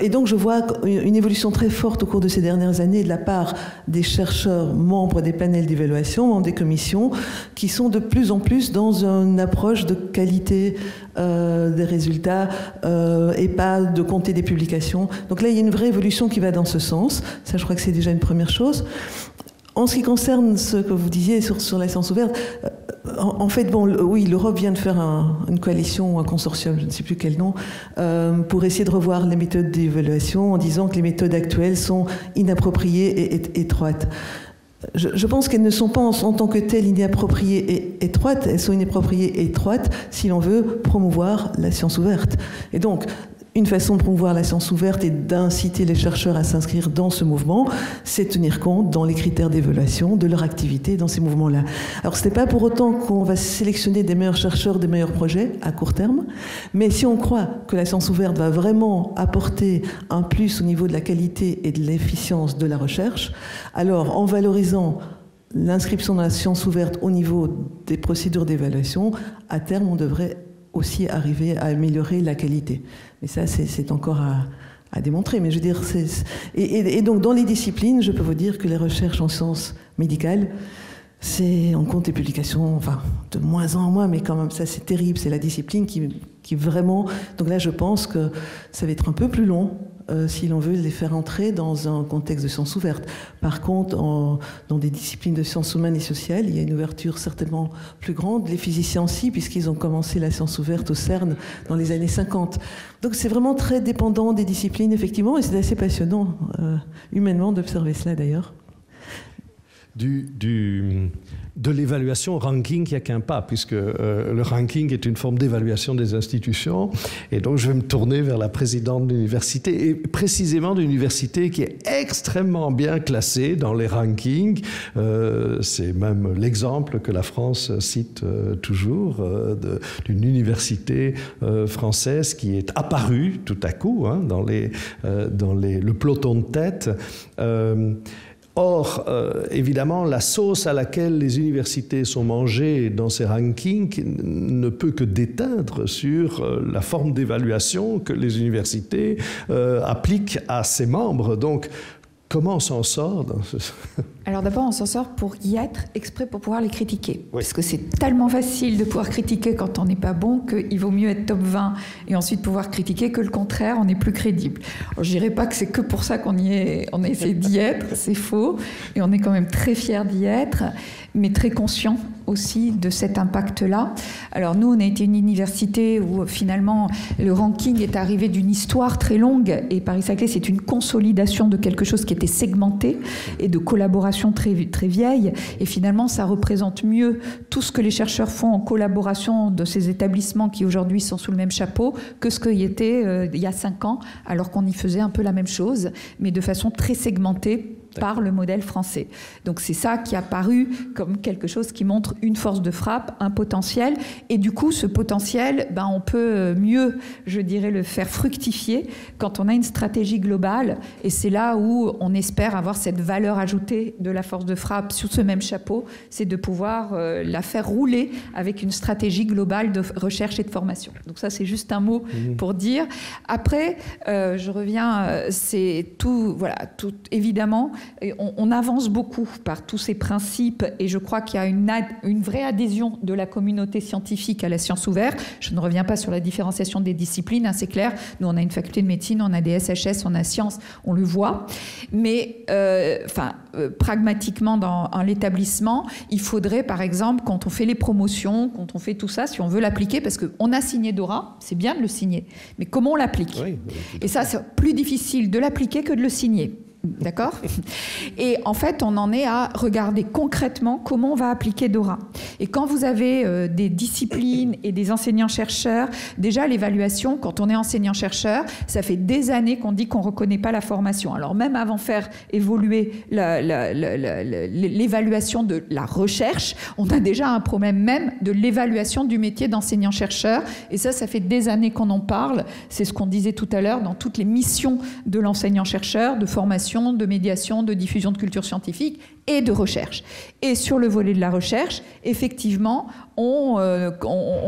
Et donc je vois une évolution très forte au cours de ces dernières années de la part des chercheurs membres des panels d'évaluation, membres des commissions, qui sont de plus en plus dans une approche de qualité des résultats et pas de compter des publications. Donc là, il y a une vraie évolution qui va dans ce sens. Ça, je crois que c'est déjà une première chose. En ce qui concerne ce que vous disiez sur la science ouverte, en fait, oui, l'Europe vient de faire une coalition ou un consortium, je ne sais plus quel nom, pour essayer de revoir les méthodes d'évaluation en disant que les méthodes actuelles sont inappropriées et étroites. Je pense qu'elles ne sont pas en tant que telles inappropriées et étroites, elles sont inappropriées et étroites si l'on veut promouvoir la science ouverte. Et donc, une façon de promouvoir la science ouverte et d'inciter les chercheurs à s'inscrire dans ce mouvement, c'est tenir compte dans les critères d'évaluation de leur activité dans ces mouvements-là. Alors, ce n'est pas pour autant qu'on va sélectionner des meilleurs chercheurs, des meilleurs projets à court terme, mais si on croit que la science ouverte va vraiment apporter un plus au niveau de la qualité et de l'efficience de la recherche, alors en valorisant l'inscription dans la science ouverte au niveau des procédures d'évaluation, à terme, on devrait aussi arriver à améliorer la qualité. Mais ça, c'est encore à démontrer. Mais je veux dire, et donc, dans les disciplines, je peux vous dire que les recherches en sciences médicales, on compte les publications, enfin, de moins en moins, mais quand même, ça, c'est terrible. C'est la discipline qui vraiment... Donc là, je pense que ça va être un peu plus long si l'on veut les faire entrer dans un contexte de sciences ouvertes. Par contre, dans des disciplines de sciences humaines et sociales, il y a une ouverture certainement plus grande. Les physiciens aussi, puisqu'ils ont commencé la science ouverte au CERN dans les années 50. Donc c'est vraiment très dépendant des disciplines, effectivement, et c'est assez passionnant, humainement, d'observer cela d'ailleurs. De l'évaluation au ranking, il n'y a qu'un pas, puisque le ranking est une forme d'évaluation des institutions. Et donc, je vais me tourner vers la présidente de l'université, et précisément d'une université qui est extrêmement bien classée dans les rankings. C'est même l'exemple que la France cite toujours d'une université française qui est apparue tout à coup dans le peloton de tête. Or, évidemment, la sauce à laquelle les universités sont mangées dans ces rankings ne peut que déteindre sur la forme d'évaluation que les universités appliquent à ses membres. Donc, comment on s'en sort dans ce... Alors d'abord, on s'en sort pour y être exprès pour pouvoir les critiquer. Oui. Parce que c'est tellement facile de pouvoir critiquer quand on n'est pas bon qu'il vaut mieux être top 20 et ensuite pouvoir critiquer que le contraire, on est plus crédible. Alors, je dirais pas que c'est que pour ça on a essayé d'y être, c'est faux. Et on est quand même très fiers d'y être, mais très conscients aussi de cet impact-là. Alors nous, on a été une université où finalement le ranking est arrivé d'une histoire très longue et Paris-Saclay, c'est une consolidation de quelque chose qui était segmenté et de collaboration très, très vieille. Et finalement, ça représente mieux tout ce que les chercheurs font en collaboration de ces établissements qui aujourd'hui sont sous le même chapeau que ce qu'il y était il y a 5 ans, alors qu'on y faisait un peu la même chose, mais de façon très segmentée par le modèle français. Donc c'est ça qui a paru comme quelque chose qui montre une force de frappe, un potentiel, et du coup ce potentiel, on peut mieux, je dirais, le faire fructifier quand on a une stratégie globale, et c'est là où on espère avoir cette valeur ajoutée de la force de frappe sous ce même chapeau, c'est de pouvoir la faire rouler avec une stratégie globale de recherche et de formation. Donc ça c'est juste un mot pour dire. Après, je reviens, c'est tout, voilà, tout évidemment. On avance beaucoup par tous ces principes et je crois qu'il y a une vraie adhésion de la communauté scientifique à la science ouverte. Je ne reviens pas sur la différenciation des disciplines, c'est clair. Nous, on a une faculté de médecine, on a des SHS, on a sciences, on le voit. Mais pragmatiquement dans l'établissement, il faudrait, par exemple, quand on fait les promotions, quand on fait tout ça, si on veut l'appliquer, parce qu'on a signé Dora, c'est bien de le signer, mais comment on l'applique? Et ça, c'est plus difficile de l'appliquer que de le signer. D'accord? Et en fait, on en est à regarder concrètement comment on va appliquer Dora. Et quand vous avez des disciplines et des enseignants-chercheurs, déjà l'évaluation, quand on est enseignant-chercheur, ça fait des années qu'on dit qu'on ne reconnaît pas la formation. Alors même avant de faire évoluer l'évaluation de la recherche, on a déjà un problème même de l'évaluation du métier d'enseignant-chercheur. Et ça fait des années qu'on en parle. C'est ce qu'on disait tout à l'heure dans toutes les missions de l'enseignant-chercheur, de formation, de médiation, de diffusion de culture scientifique et de recherche. Et sur le volet de la recherche, effectivement, on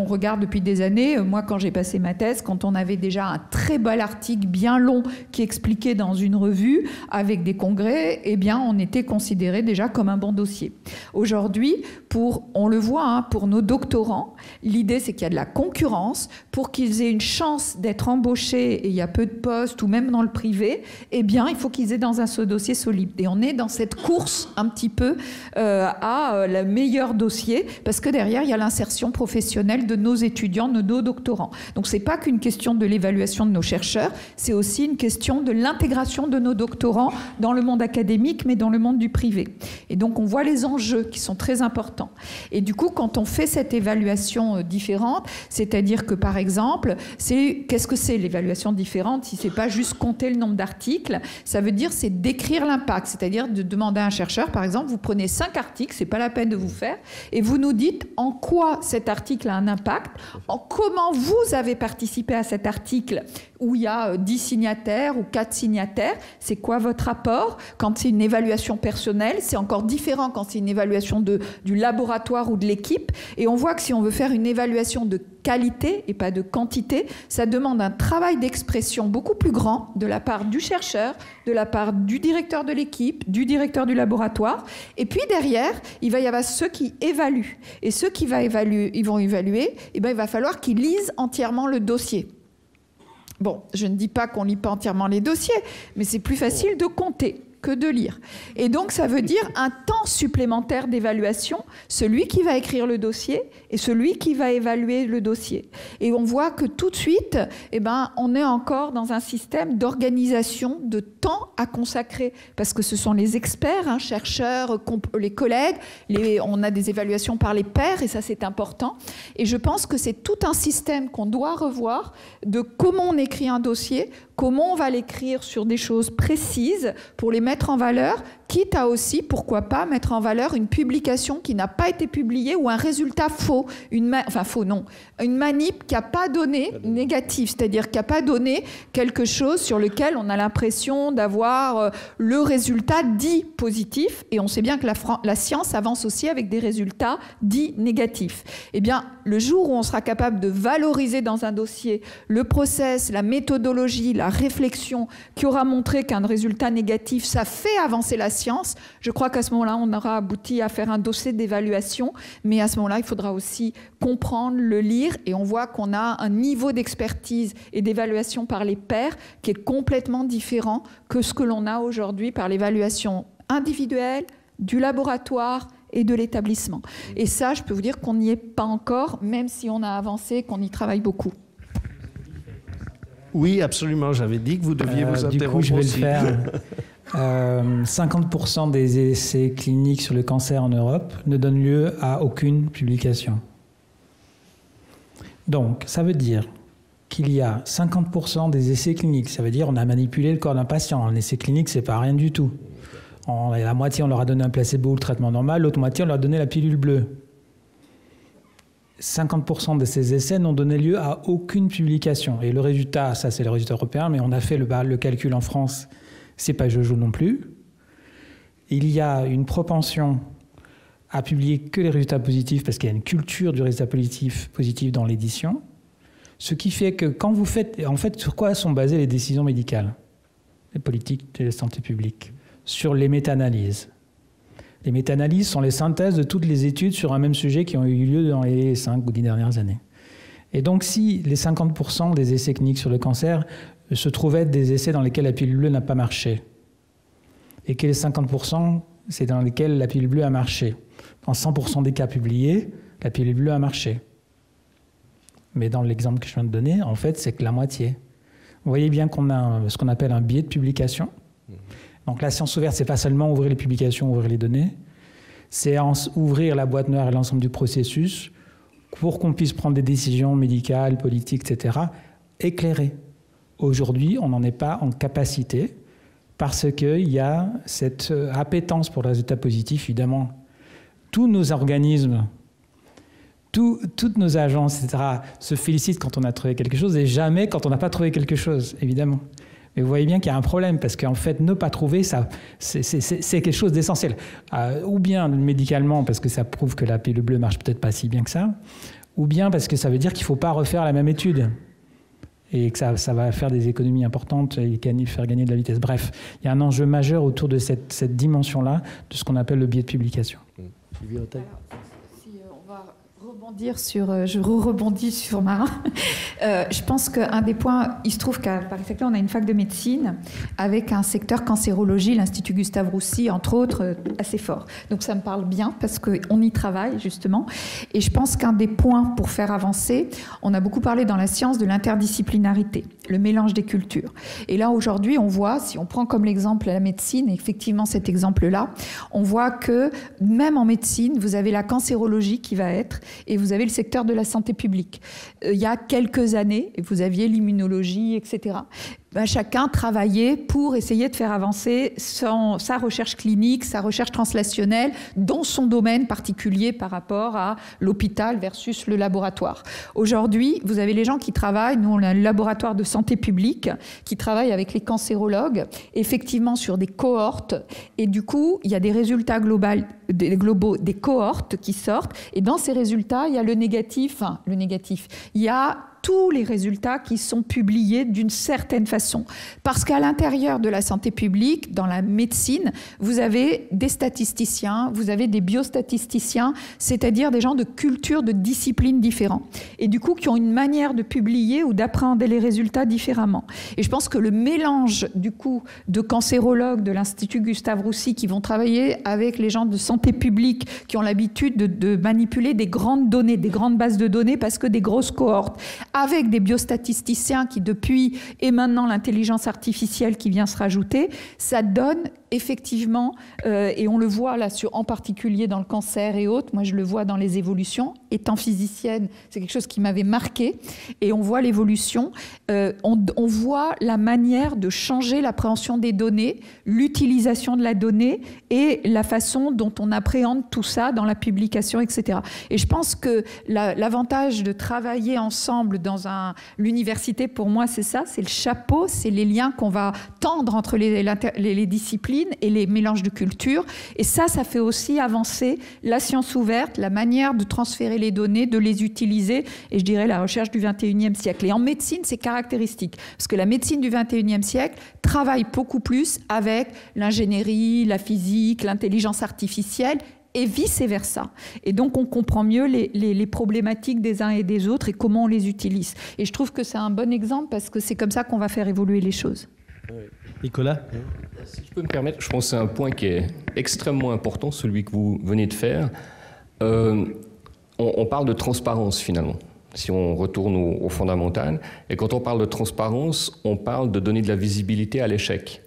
regarde depuis des années, moi quand j'ai passé ma thèse, quand on avait déjà un très bel article bien long qui expliquait dans une revue avec des congrès, eh bien on était considéré déjà comme un bon dossier. Aujourd'hui, on le voit, pour nos doctorants, l'idée c'est qu'il y a de la concurrence, pour qu'ils aient une chance d'être embauchés, et il y a peu de postes, ou même dans le privé, eh bien il faut qu'ils aient dans ce dossier solide. Et on est dans cette course un petit peu à le meilleur dossier, parce que derrière il y a l'insertion professionnelle de nos étudiants, de nos doctorants. Donc c'est pas qu'une question de l'évaluation de nos chercheurs, c'est aussi une question de l'intégration de nos doctorants dans le monde académique, mais dans le monde du privé. Et donc on voit les enjeux qui sont très importants. Et du coup, quand on fait cette évaluation différente, c'est-à-dire que par exemple, qu'est-ce que c'est l'évaluation différente? Si c'est pas juste compter le nombre d'articles, ça veut dire c'est décrire l'impact, c'est-à-dire de demander à un chercheur, par exemple, vous prenez 5 articles, c'est pas la peine de vous faire, et vous nous dites en quoi cet article a un impact, comment vous avez participé à cet article où il y a 10 signataires ou 4 signataires, c'est quoi votre apport? Quand c'est une évaluation personnelle, c'est encore différent quand c'est une évaluation du laboratoire ou de l'équipe. Et on voit que si on veut faire une évaluation de qualité et pas de quantité, ça demande un travail d'expression beaucoup plus grand de la part du chercheur, de la part du directeur de l'équipe, du directeur du laboratoire. Et puis derrière, il va y avoir ceux qui évaluent. Et ceux qui vont évaluer, eh ben, il va falloir qu'ils lisent entièrement le dossier. Bon, je ne dis pas qu'on ne lit pas entièrement les dossiers, mais c'est plus facile de compter que de lire. Et donc, ça veut dire un temps supplémentaire d'évaluation, celui qui va écrire le dossier et celui qui va évaluer le dossier. Et on voit que tout de suite, eh ben, on est encore dans un système d'organisation, de temps à consacrer, parce que ce sont les experts, chercheurs, les collègues, on a des évaluations par les pairs, et ça, c'est important. Et je pense que c'est tout un système qu'on doit revoir de comment on écrit un dossier, comment on va l'écrire sur des choses précises pour les mettre en valeur, quitte à aussi, pourquoi pas, mettre en valeur une publication qui n'a pas été publiée ou un résultat faux. Une manip qui n'a pas donné négatif, c'est-à-dire qui n'a pas donné quelque chose sur lequel on a l'impression d'avoir le résultat dit positif. Et on sait bien que la science avance aussi avec des résultats dits négatifs. Eh bien, le jour où on sera capable de valoriser dans un dossier le process, la méthodologie, la réflexion qui aura montré qu'un résultat négatif, ça fait avancer la science, je crois qu'à ce moment-là, on aura abouti à faire un dossier d'évaluation, mais à ce moment-là, il faudra aussi comprendre, le lire, et on voit qu'on a un niveau d'expertise et d'évaluation par les pairs qui est complètement différent que ce que l'on a aujourd'hui par l'évaluation individuelle, du laboratoire et de l'établissement. Et ça, je peux vous dire qu'on n'y est pas encore, même si on a avancé, qu'on y travaille beaucoup. Oui, absolument. J'avais dit que vous deviez vous interrompre. Du coup, je vais le faire. 50% des essais cliniques sur le cancer en Europe ne donnent lieu à aucune publication. Donc, ça veut dire qu'il y a 50% des essais cliniques. Ça veut dire qu'on a manipulé le corps d'un patient. Un essai clinique, c'est pas rien du tout. La moitié, on leur a donné un placebo ou le traitement normal, l'autre moitié, on leur a donné la pilule bleue. 50% de ces essais n'ont donné lieu à aucune publication. Et le résultat, ça c'est le résultat européen, mais on a fait le calcul en France, c'est pas jojo non plus. Il y a une propension à publier que les résultats positifs parce qu'il y a une culture du résultat positif dans l'édition. Ce qui fait que quand vous faites... En fait, sur quoi sont basées les décisions médicales, les politiques de santé publique? Sur les méta-analyses. Les méta-analyses sont les synthèses de toutes les études sur un même sujet qui ont eu lieu dans les 5 ou 10 dernières années. Et donc, si les 50% des essais cliniques sur le cancer se trouvaient être des essais dans lesquels la pilule bleue n'a pas marché, et que les 50%, c'est dans lesquels la pilule bleue a marché, dans 100% des cas publiés, la pilule bleue a marché. Mais dans l'exemple que je viens de donner, en fait, c'est que la moitié. Vous voyez bien qu'on a ce qu'on appelle un biais de publication. Donc la science ouverte, c'est pas seulement ouvrir les publications, ouvrir les données, c'est ouvrir la boîte noire et l'ensemble du processus pour qu'on puisse prendre des décisions médicales, politiques, etc., éclairées. Aujourd'hui, on n'en est pas en capacité parce qu'il y a cette appétence pour le résultat positif. Évidemment, tous nos organismes, toutes nos agences, etc., se félicitent quand on a trouvé quelque chose et jamais quand on n'a pas trouvé quelque chose, évidemment. Mais vous voyez bien qu'il y a un problème, parce qu'en fait, ne pas trouver, c'est quelque chose d'essentiel. Ou bien médicalement, parce que ça prouve que la pilule bleue ne marche peut-être pas si bien que ça, ou bien parce que ça veut dire qu'il ne faut pas refaire la même étude, et que ça va faire des économies importantes et faire gagner de la vitesse. Bref, il y a un enjeu majeur autour de cette dimension-là, de ce qu'on appelle le biais de publication. Je rebondis sur Marin. Je pense qu'un des points, il se trouve qu'à Paris-Saclay, on a une fac de médecine avec un secteur cancérologie, l'Institut Gustave Roussy, entre autres, assez fort. Donc ça me parle bien parce qu'on y travaille, justement. Et je pense qu'un des points pour faire avancer, on a beaucoup parlé dans la science de l'interdisciplinarité, le mélange des cultures. Et là, aujourd'hui, on voit, si on prend comme l'exemple la médecine, et effectivement cet exemple-là, on voit que même en médecine, vous avez la cancérologie qui va être, et vous avez le secteur de la santé publique. Il y a quelques années, vous aviez l'immunologie, etc. Chacun travaillait pour essayer de faire avancer sa recherche clinique, sa recherche translationnelle dans son domaine particulier par rapport à l'hôpital versus le laboratoire. Aujourd'hui, vous avez les gens qui travaillent, nous on a un laboratoire de santé publique qui travaille avec les cancérologues, effectivement sur des cohortes, et du coup, il y a des résultats globaux, des cohortes qui sortent, et dans ces résultats, il y a le négatif, il y a tous les résultats qui sont publiés d'une certaine façon. Parce qu'à l'intérieur de la santé publique, dans la médecine, vous avez des statisticiens, vous avez des biostatisticiens, c'est-à-dire des gens de cultures, de disciplines différentes. Et du coup, qui ont une manière de publier ou d'appréhender les résultats différemment. Et je pense que le mélange, du coup, de cancérologues de l'Institut Gustave Roussy qui vont travailler avec les gens de santé publique qui ont l'habitude de manipuler des grandes données, des grandes bases de données parce que des grosses cohortes, avec des biostatisticiens qui depuis, et maintenant l'intelligence artificielle qui vient se rajouter, ça donne effectivement, et on le voit là en particulier dans le cancer et autres, moi je le vois dans les évolutions, étant physicienne, c'est quelque chose qui m'avait marqué, et on voit l'évolution, on voit la manière de changer l'appréhension des données, l'utilisation de la donnée et la façon dont on appréhende tout ça dans la publication, etc. Et je pense que l'avantage de travailler ensemble dans l'université, pour moi c'est ça, c'est le chapeau, c'est les liens qu'on va tendre entre les disciplines et les mélanges de cultures. Et ça fait aussi avancer la science ouverte, la manière de transférer les données, de les utiliser, et je dirais la recherche du 21e siècle. Et en médecine, c'est caractéristique, parce que la médecine du 21e siècle travaille beaucoup plus avec l'ingénierie, la physique, l'intelligence artificielle, et vice-versa. Et donc, on comprend mieux les problématiques des uns et des autres et comment on les utilise. Et je trouve que c'est un bon exemple parce que c'est comme ça qu'on va faire évoluer les choses. Nicolas ? Si je peux me permettre, je pense que c'est un point qui est extrêmement important, celui que vous venez de faire. On parle de transparence, finalement, si on retourne au fondamental. Et quand on parle de transparence, on parle de donner de la visibilité à l'échec.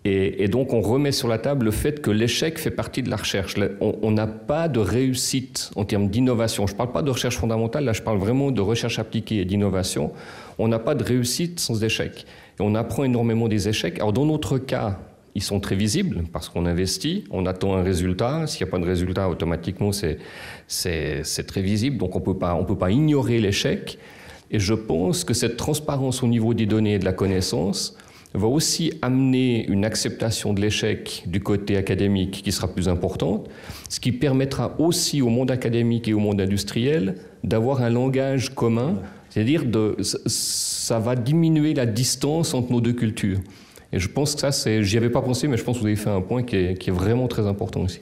Et donc, on remet sur la table le fait que l'échec fait partie de la recherche. On n'a pas de réussite en termes d'innovation. Je ne parle pas de recherche fondamentale, là, je parle vraiment de recherche appliquée et d'innovation. On n'a pas de réussite sans échec. Et on apprend énormément des échecs. Alors, dans notre cas, ils sont très visibles parce qu'on investit, on attend un résultat. S'il n'y a pas de résultat, automatiquement, c'est très visible. Donc, on peut pas ignorer l'échec. Et je pense que cette transparence au niveau des données et de la connaissance va aussi amener une acceptation de l'échec du côté académique qui sera plus importante, ce qui permettra aussi au monde académique et au monde industriel d'avoir un langage commun, c'est-à-dire ça va diminuer la distance entre nos deux cultures. Et je pense que ça, j'y avais pas pensé, mais je pense que vous avez fait un point qui est vraiment très important aussi.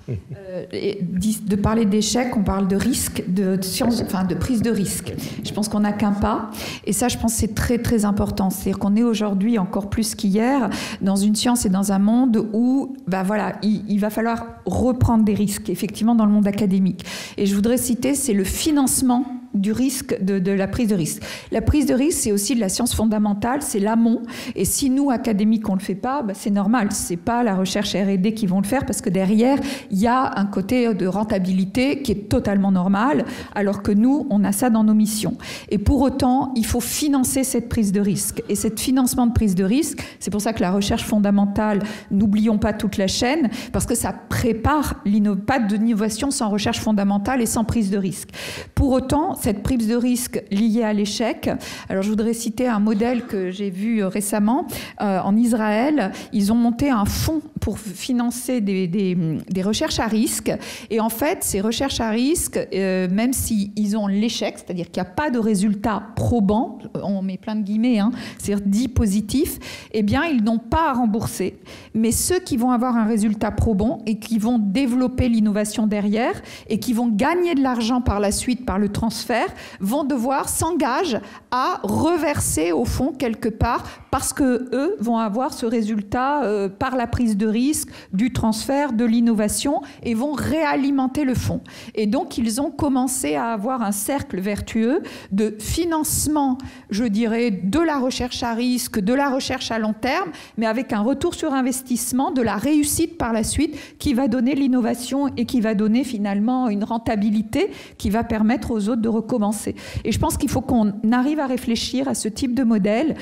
De parler d'échec, on parle de risque, de prise de risque. Je pense qu'on n'a qu'un pas, et ça, je pense, c'est très très important. C'est-à-dire qu'on est aujourd'hui encore plus qu'hier dans une science et dans un monde où, il va falloir reprendre des risques, effectivement, dans le monde académique. Et je voudrais citer, c'est le financement du risque, de la prise de risque. La prise de risque, c'est aussi de la science fondamentale, c'est l'amont. Et si nous, académiques, on ne le fait pas, c'est normal. C'est pas la recherche R&D qui vont le faire, parce que derrière, il y a un côté de rentabilité qui est totalement normal, alors que nous, on a ça dans nos missions. Et pour autant, il faut financer cette prise de risque. Et cet financement de prise de risque, c'est pour ça que la recherche fondamentale, n'oublions pas toute la chaîne, parce que ça prépare pas d'innovation sans recherche fondamentale et sans prise de risque. Pour autant, cette prise de risque liée à l'échec, alors je voudrais citer un modèle que j'ai vu récemment. En Israël, ils ont monté un fonds pour financer des recherches à risque. Et en fait, ces recherches à risque, même s'ils ont l'échec, c'est-à-dire qu'il n'y a pas de résultat probant, on met plein de guillemets, c'est-à-dire dit positif, eh bien, ils n'ont pas à rembourser. Mais ceux qui vont avoir un résultat probant et qui vont développer l'innovation derrière et qui vont gagner de l'argent par la suite par le transfert, vont devoir s'engager à reverser au fond quelque part, parce que eux vont avoir ce résultat par la prise de risque, du transfert, de l'innovation, et vont réalimenter le fonds. Et donc, ils ont commencé à avoir un cercle vertueux de financement, je dirais, de la recherche à risque, de la recherche à long terme, mais avec un retour sur investissement, de la réussite par la suite, qui va donner l'innovation et qui va donner finalement une rentabilité qui va permettre aux autres de recommencer. Et je pense qu'il faut qu'on arrive à réfléchir à ce type de modèle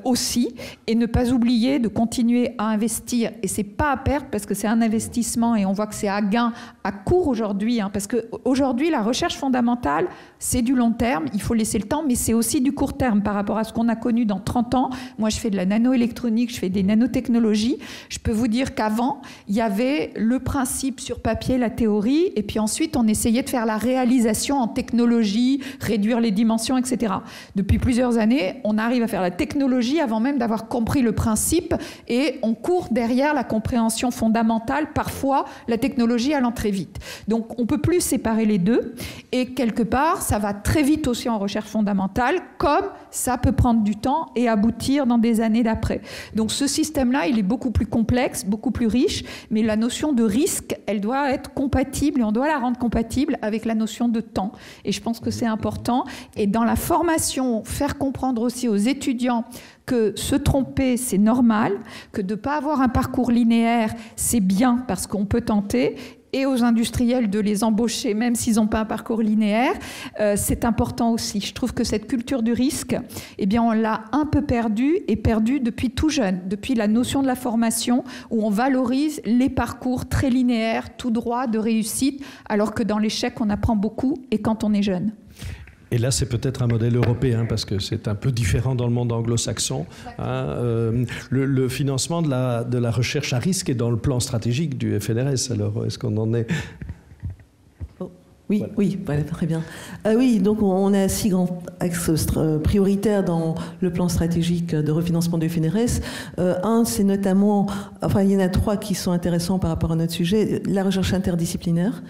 aussi, et ne pas oublier de continuer à investir. Et c'est pas à perdre, parce que c'est un investissement, et on voit que c'est à gain à court aujourd'hui, parce qu'aujourd'hui, la recherche fondamentale, c'est du long terme, il faut laisser le temps, mais c'est aussi du court terme par rapport à ce qu'on a connu dans 30 ans. Moi, je fais de la nanoélectronique, je fais des nanotechnologies. Je peux vous dire qu'avant, il y avait le principe sur papier, la théorie, et puis ensuite, on essayait de faire la réalisation en technologie, réduire les dimensions, etc. Depuis plusieurs années, on arrive à faire la technologie avant même d'avoir compris le principe, et on court derrière la compréhension fondamentale, parfois la technologie allant très vite. Donc on ne peut plus séparer les deux, et quelque part ça va très vite aussi en recherche fondamentale, comme ça peut prendre du temps et aboutir dans des années d'après. Donc ce système-là, il est beaucoup plus complexe, beaucoup plus riche, mais la notion de risque, elle doit être compatible, et on doit la rendre compatible avec la notion de temps. Et je pense que c'est important. Et dans la formation, faire comprendre aussi aux étudiants que se tromper, c'est normal, que de ne pas avoir un parcours linéaire, c'est bien parce qu'on peut tenter, et aux industriels de les embaucher, même s'ils n'ont pas un parcours linéaire, c'est important aussi. Je trouve que cette culture du risque, eh bien, on l'a un peu perdue, et perdue depuis tout jeune, depuis la notion de la formation, où on valorise les parcours très linéaires, tout droit, de réussite, alors que dans l'échec, on apprend beaucoup, et quand on est jeune. Et là, c'est peut-être un modèle européen, parce que c'est un peu différent dans le monde anglo-saxon. Le financement de la recherche à risque est dans le plan stratégique du FNRS. Alors, est-ce qu'on en est... Oui, voilà. Oui, voilà, très bien. Oui, donc on a 6 grands axes prioritaires dans le plan stratégique de refinancement du FNRS. Un, c'est notamment... Enfin, il y en a 3 qui sont intéressants par rapport à notre sujet. La recherche interdisciplinaire,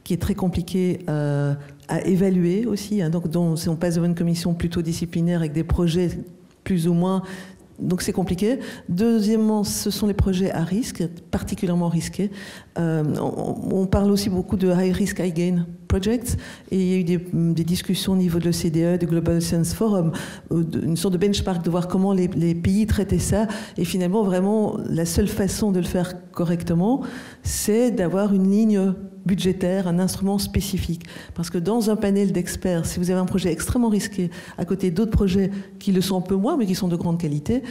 qui est très compliquée à évaluer aussi, donc si on passe devant une commission plutôt disciplinaire avec des projets plus ou moins, donc c'est compliqué. Deuxièmement, ce sont les projets à risque, particulièrement risqués. On parle aussi beaucoup de high risk, high gain projects, et il y a eu des discussions au niveau de l'OCDE, du Global Science Forum, une sorte de benchmark de voir comment les pays traitaient ça, et finalement vraiment la seule façon de le faire correctement, c'est d'avoir une ligne budgétaire, un instrument spécifique. Parce que dans un panel d'experts, si vous avez un projet extrêmement risqué, à côté d'autres projets qui le sont un peu moins, mais qui sont de grande qualité,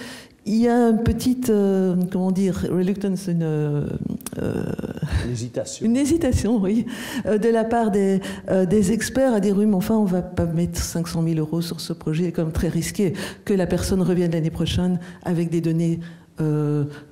il y a une petite, comment dire, reluctance, une hésitation, oui, de la part des experts à dire oui, mais enfin, on ne va pas mettre 500 000 € sur ce projet, c'est comme très risqué que la personne revienne l'année prochaine avec des données.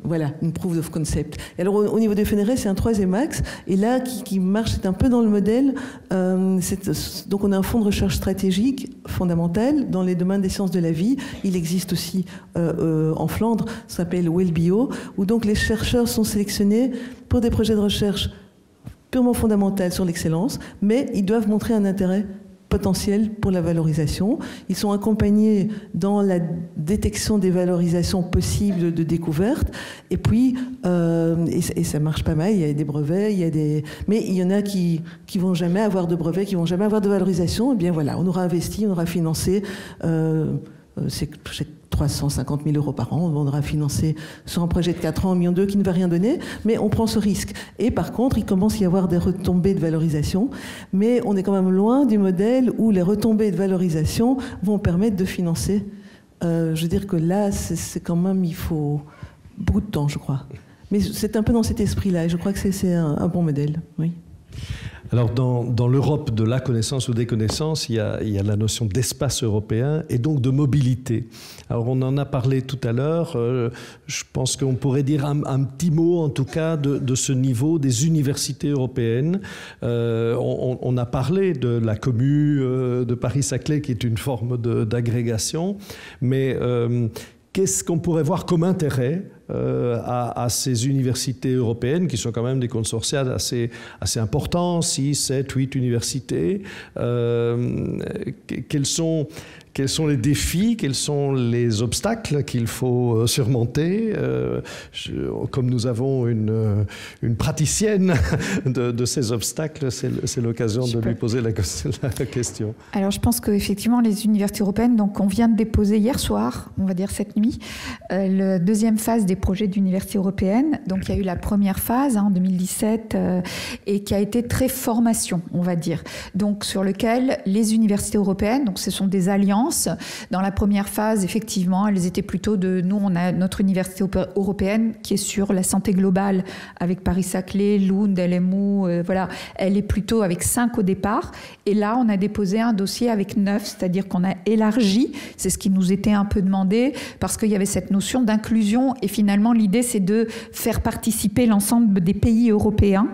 Voilà, une proof of concept. Et alors au niveau des FNRS, c'est un troisième axe, et là qui marche, c'est un peu dans le modèle. Donc on a un fonds de recherche stratégique fondamental dans les domaines des sciences de la vie. Il existe aussi en Flandre, ça s'appelle WellBio, où donc les chercheurs sont sélectionnés pour des projets de recherche purement fondamentaux sur l'excellence, mais ils doivent montrer un intérêt potentiel pour la valorisation. Ils sont accompagnés dans la détection des valorisations possibles de découverte. Et puis, et ça marche pas mal, il y a des brevets, mais il y en a qui vont jamais avoir de brevets, qui vont jamais avoir de valorisation. Et bien voilà, on aura investi, on aura financé, c'est 350 000 € par an, on aura financé sur un projet de 4 ans, 1,2 million qui ne va rien donner, mais on prend ce risque. Et par contre, il commence à y avoir des retombées de valorisation, mais on est quand même loin du modèle où les retombées de valorisation vont permettre de financer. Je veux dire que là, c'est quand même, il faut beaucoup de temps, je crois. Mais c'est un peu dans cet esprit-là, et je crois que c'est un bon modèle, oui. Alors, dans l'Europe de la connaissance ou des connaissances, il y a la notion d'espace européen et donc de mobilité. Alors, on en a parlé tout à l'heure. Je pense qu'on pourrait dire un petit mot, en tout cas, de ce niveau des universités européennes. On a parlé de la commu de Paris-Saclay, qui est une forme d'agrégation, mais qu'est-ce qu'on pourrait voir comme intérêt à ces universités européennes, qui sont quand même des consortia assez importants, 6, 7, 8 universités. Quels sont les défis, quels sont les obstacles qu'il faut surmonter? Comme nous avons une praticienne de ces obstacles, c'est l'occasion de lui poser la question. Alors je pense qu'effectivement les universités européennes, donc on vient de déposer hier soir, on va dire cette nuit, la deuxième phase des projets d'université européenne. Donc il y a eu la première phase en 2017 et qui a été très formation, on va dire. Donc sur lequel les universités européennes, donc ce sont des alliances. Dans la première phase, effectivement, elles étaient plutôt nous, on a notre université européenne qui est sur la santé globale avec Paris-Saclay, Lund, LMU, voilà. Elle est plutôt avec 5 au départ. Et là, on a déposé un dossier avec 9, c'est-à-dire qu'on a élargi. C'est ce qui nous était un peu demandé parce qu'il y avait cette notion d'inclusion. Et finalement, l'idée, c'est de faire participer l'ensemble des pays européens,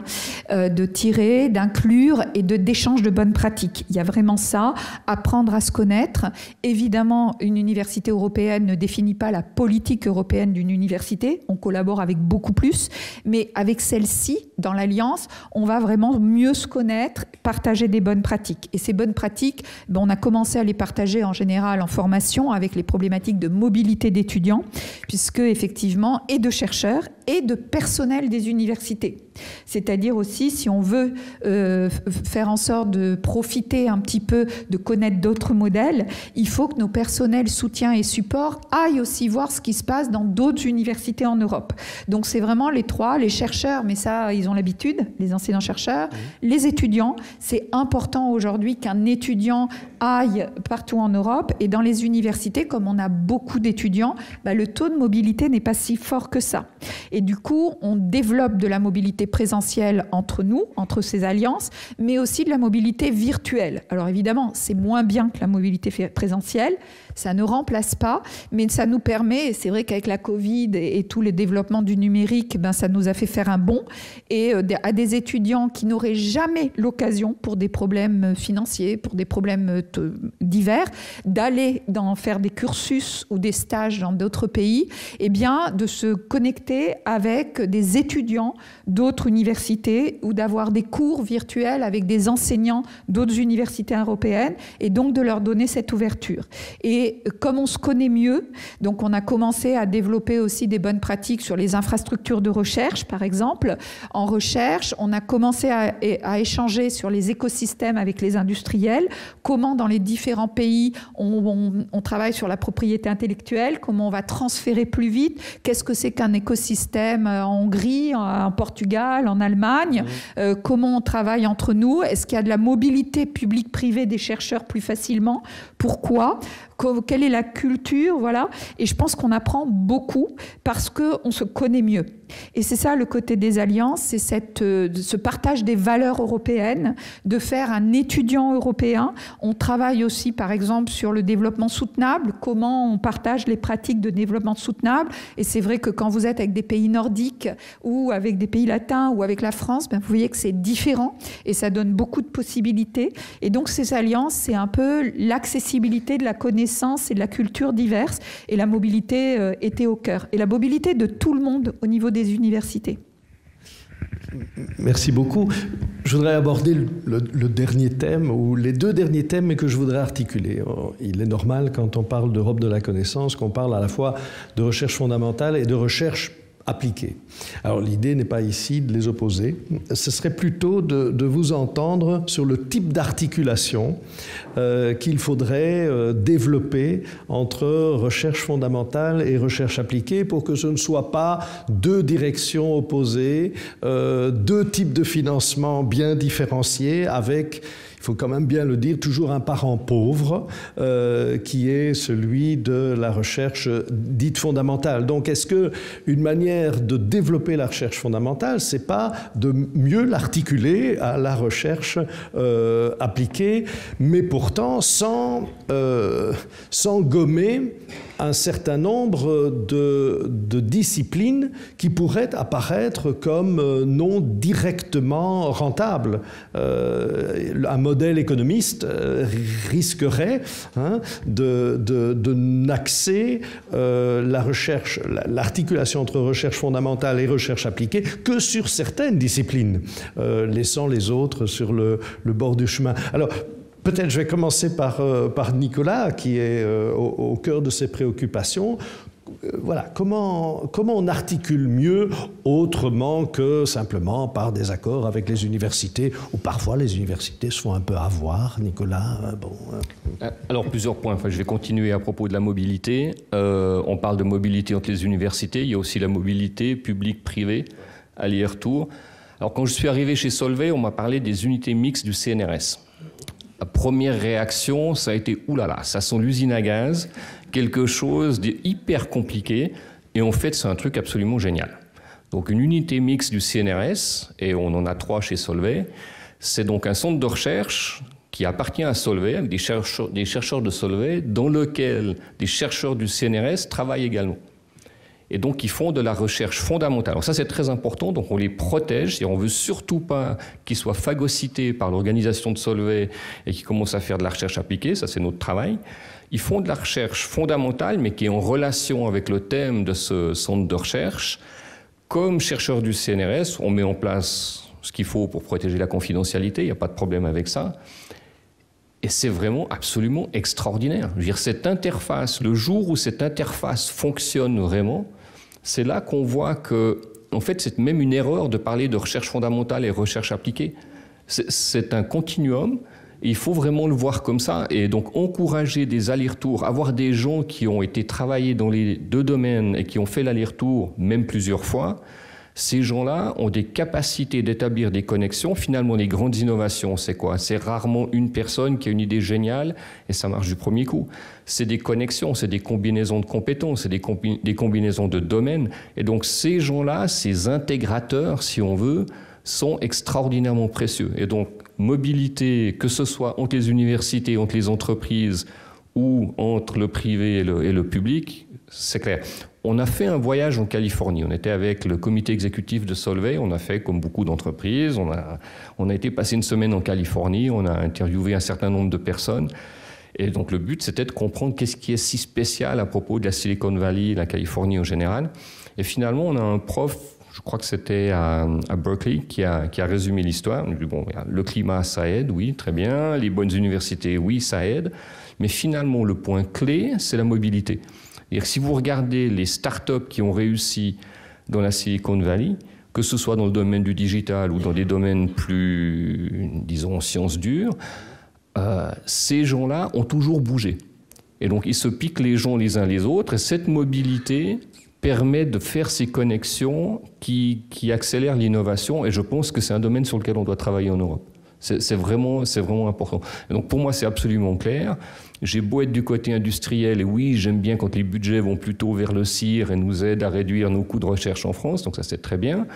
de tirer, d'inclure et d'échange de bonnes pratiques. Il y a vraiment ça, apprendre à se connaître. Évidemment, une université européenne ne définit pas la politique européenne d'une université. On collabore avec beaucoup plus. Mais avec celle-ci, dans l'Alliance, on va vraiment mieux se connaître, partager des bonnes pratiques. Et ces bonnes pratiques, on a commencé à les partager en général en formation avec les problématiques de mobilité d'étudiants, puisque effectivement, et de chercheurs et de personnel des universités. C'est-à-dire aussi, si on veut faire en sorte de profiter un petit peu, de connaître d'autres modèles, il faut que nos personnels soutien et support aillent aussi voir ce qui se passe dans d'autres universités en Europe. Donc c'est vraiment les trois, les chercheurs, mais ça, ils ont l'habitude, les enseignants-chercheurs, les étudiants. C'est important aujourd'hui qu'un étudiant aille partout en Europe. Et dans les universités, comme on a beaucoup d'étudiants, le taux de mobilité n'est pas si fort que ça. Et du coup, on développe de la mobilité présentielle entre nous, entre ces alliances, mais aussi de la mobilité virtuelle. Alors évidemment, c'est moins bien que la mobilité présentielle, ça ne remplace pas, mais ça nous permet, et c'est vrai qu'avec la Covid et tous les développements du numérique, ça nous a fait faire un bond. Et à des étudiants qui n'auraient jamais l'occasion, pour des problèmes financiers, pour des problèmes divers, d'aller faire des cursus ou des stages dans d'autres pays, eh bien, de se connecter avec des étudiants d'autres universités ou d'avoir des cours virtuels avec des enseignants d'autres universités européennes et donc de leur donner cette ouverture. Et comme on se connaît mieux, donc on a commencé à développer aussi des bonnes pratiques sur les infrastructures de recherche, par exemple. En recherche, on a commencé à échanger sur les écosystèmes avec les industriels, comment dans les différents pays on travaille sur la propriété intellectuelle, comment on va transférer plus vite, qu'est-ce que c'est qu'un écosystème en Hongrie, en Portugal, en Allemagne, comment on travaille entre nous, est-ce qu'il y a de la mobilité publique-privée des chercheurs plus facilement, pourquoi, quelle est la culture, voilà. Et je pense qu'on apprend beaucoup parce qu'on se connaît mieux. Et c'est ça le côté des alliances, c'est ce partage des valeurs européennes, de faire un étudiant européen. On travaille aussi, par exemple, sur le développement soutenable, comment on partage les pratiques de développement soutenable. Et c'est vrai que quand vous êtes avec des pays nordiques ou avec des pays latins ou avec la France, ben vous voyez que c'est différent et ça donne beaucoup de possibilités. Et donc ces alliances, c'est un peu l'accessibilité de la connaissance et de la culture diverse. Et la mobilité était au cœur. Et la mobilité de tout le monde au niveau des universités. Merci beaucoup. Je voudrais aborder le dernier thème, ou les deux derniers thèmes que je voudrais articuler. Il est normal, quand on parle d'Europe de la connaissance, qu'on parle à la fois de recherche fondamentale et de recherche appliquée. Alors l'idée n'est pas ici de les opposer, ce serait plutôt de vous entendre sur le type d'articulation qu'il faudrait développer entre recherche fondamentale et recherche appliquée pour que ce ne soit pas deux directions opposées, deux types de financement bien différenciés avec, il faut quand même bien le dire, toujours un parent pauvre qui est celui de la recherche dite fondamentale. Donc est-ce qu'une manière de développer la recherche fondamentale, c'est pas de mieux l'articuler à la recherche appliquée, mais pourtant sans gommer un certain nombre de disciplines qui pourraient apparaître comme non directement rentables. Un modèle économiste risquerait de n'axer la recherche, l'articulation entre recherche fondamentale et recherche appliquée que sur certaines disciplines, laissant les autres sur le bord du chemin. Alors, peut-être je vais commencer par Nicolas, qui est au cœur de ses préoccupations. Voilà, comment on articule mieux autrement que simplement par des accords avec les universités, ou parfois les universités se font un peu avoir, Nicolas. Alors plusieurs points, enfin, je vais continuer à propos de la mobilité. On parle de mobilité entre les universités, il y a aussi la mobilité publique-privée, aller-retour. Alors quand je suis arrivé chez Solvay, on m'a parlé des unités mixtes du CNRS. La première réaction, ça a été « oulala, ça sent l'usine à gaz », quelque chose d'hyper compliqué, et en fait, c'est un truc absolument génial. Donc une unité mixte du CNRS, et on en a 3 chez Solvay, c'est donc un centre de recherche qui appartient à Solvay, avec des chercheurs de Solvay, dans lequel des chercheurs du CNRS travaillent également. Et donc, ils font de la recherche fondamentale. Alors ça, c'est très important, donc on les protège, et on ne veut surtout pas qu'ils soient phagocytés par l'organisation de Solvay et qu'ils commencent à faire de la recherche appliquée, ça c'est notre travail. Ils font de la recherche fondamentale, mais qui est en relation avec le thème de ce centre de recherche. Comme chercheurs du CNRS, on met en place ce qu'il faut pour protéger la confidentialité, il n'y a pas de problème avec ça. Et c'est vraiment absolument extraordinaire. Je veux dire, cette interface, le jour où cette interface fonctionne vraiment, c'est là qu'on voit que, en fait, c'est même une erreur de parler de recherche fondamentale et recherche appliquée. C'est un continuum, et il faut vraiment le voir comme ça. Et donc, encourager des allers-retours, avoir des gens qui ont été travaillés dans les deux domaines et qui ont fait l'aller-retour, même plusieurs fois, ces gens-là ont des capacités d'établir des connexions. Finalement, les grandes innovations, c'est quoi? C'est rarement une personne qui a une idée géniale et ça marche du premier coup. C'est des connexions, c'est des combinaisons de compétences, c'est des combinaisons de domaines. Et donc, ces gens-là, ces intégrateurs, si on veut, sont extraordinairement précieux. Et donc, mobilité, que ce soit entre les universités, entre les entreprises ou entre le privé et le public, c'est clair. On a fait un voyage en Californie. On était avec le comité exécutif de Solvay. On a fait comme beaucoup d'entreprises. On a été passer une semaine en Californie. On a interviewé un certain nombre de personnes. Et donc le but, c'était de comprendre qu'est-ce qui est si spécial à propos de la Silicon Valley, la Californie en général. Et finalement, on a un prof, je crois que c'était à Berkeley, qui a résumé l'histoire. On a dit, bon, le climat, ça aide, oui, très bien. Les bonnes universités, oui, ça aide. Mais finalement, le point clé, c'est la mobilité. C'est-à-dire, si vous regardez les startups qui ont réussi dans la Silicon Valley, que ce soit dans le domaine du digital ou dans des domaines plus, disons, sciences dures, ces gens-là ont toujours bougé. Et donc, ils se piquent les gens les uns les autres. Et cette mobilité permet de faire ces connexions qui accélèrent l'innovation. Et je pense que c'est un domaine sur lequel on doit travailler en Europe. C'est vraiment important. Et donc pour moi, c'est absolument clair. J'ai beau être du côté industriel, et oui, j'aime bien quand les budgets vont plutôt vers le CIR et nous aident à réduire nos coûts de recherche en France, donc ça c'est très bien,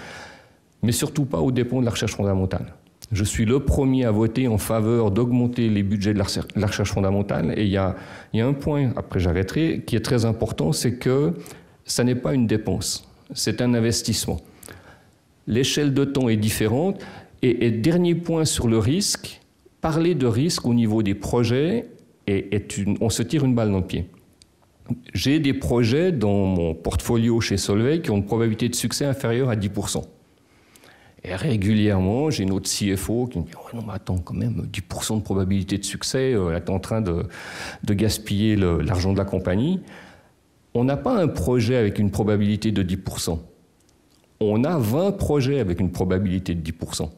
mais surtout pas aux dépens de la recherche fondamentale. Je suis le premier à voter en faveur d'augmenter les budgets de la recherche fondamentale, et il y a un point, après j'arrêterai, qui est très important, c'est que ça n'est pas une dépense, c'est un investissement. L'échelle de temps est différente. Et dernier point sur le risque, parler de risque au niveau des projets, on se tire une balle dans le pied. J'ai des projets dans mon portfolio chez Solvay qui ont une probabilité de succès inférieure à 10%. Et régulièrement, j'ai notre CFO qui me dit « Oh non, mais attends, quand même, 10% de probabilité de succès, là, tu es en train de gaspiller l'argent de la compagnie. » On n'a pas un projet avec une probabilité de 10%. On a 20 projets avec une probabilité de 10%.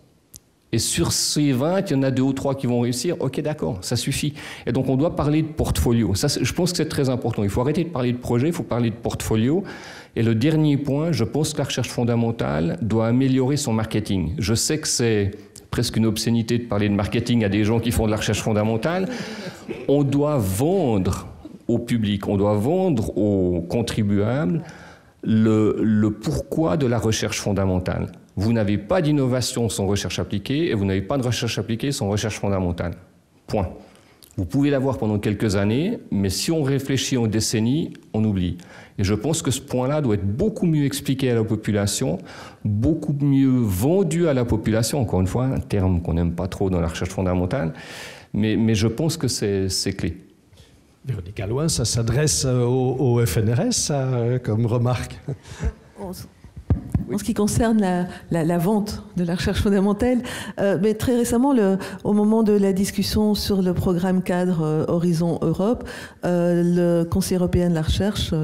Et sur ces 20, il y en a 2 ou 3 qui vont réussir. OK, d'accord, ça suffit. Et donc, on doit parler de portfolio. Ça, je pense que c'est très important. Il faut arrêter de parler de projet, il faut parler de portfolio. Et le dernier point, je pense que la recherche fondamentale doit améliorer son marketing. Je sais que c'est presque une obscénité de parler de marketing à des gens qui font de la recherche fondamentale. On doit vendre au public, on doit vendre aux contribuables le pourquoi de la recherche fondamentale. Vous n'avez pas d'innovation sans recherche appliquée et vous n'avez pas de recherche appliquée sans recherche fondamentale. Point. Vous pouvez l'avoir pendant quelques années, mais si on réfléchit en décennies, on oublie. Et je pense que ce point-là doit être beaucoup mieux expliqué à la population, beaucoup mieux vendu à la population, encore une fois, un terme qu'on n'aime pas trop dans la recherche fondamentale, mais je pense que c'est clé. Véronique Allouin, ça s'adresse au FNRS, ça, comme remarque. En ce qui concerne la vente de la recherche fondamentale, mais très récemment, au moment de la discussion sur le programme cadre Horizon Europe, le Conseil européen de la recherche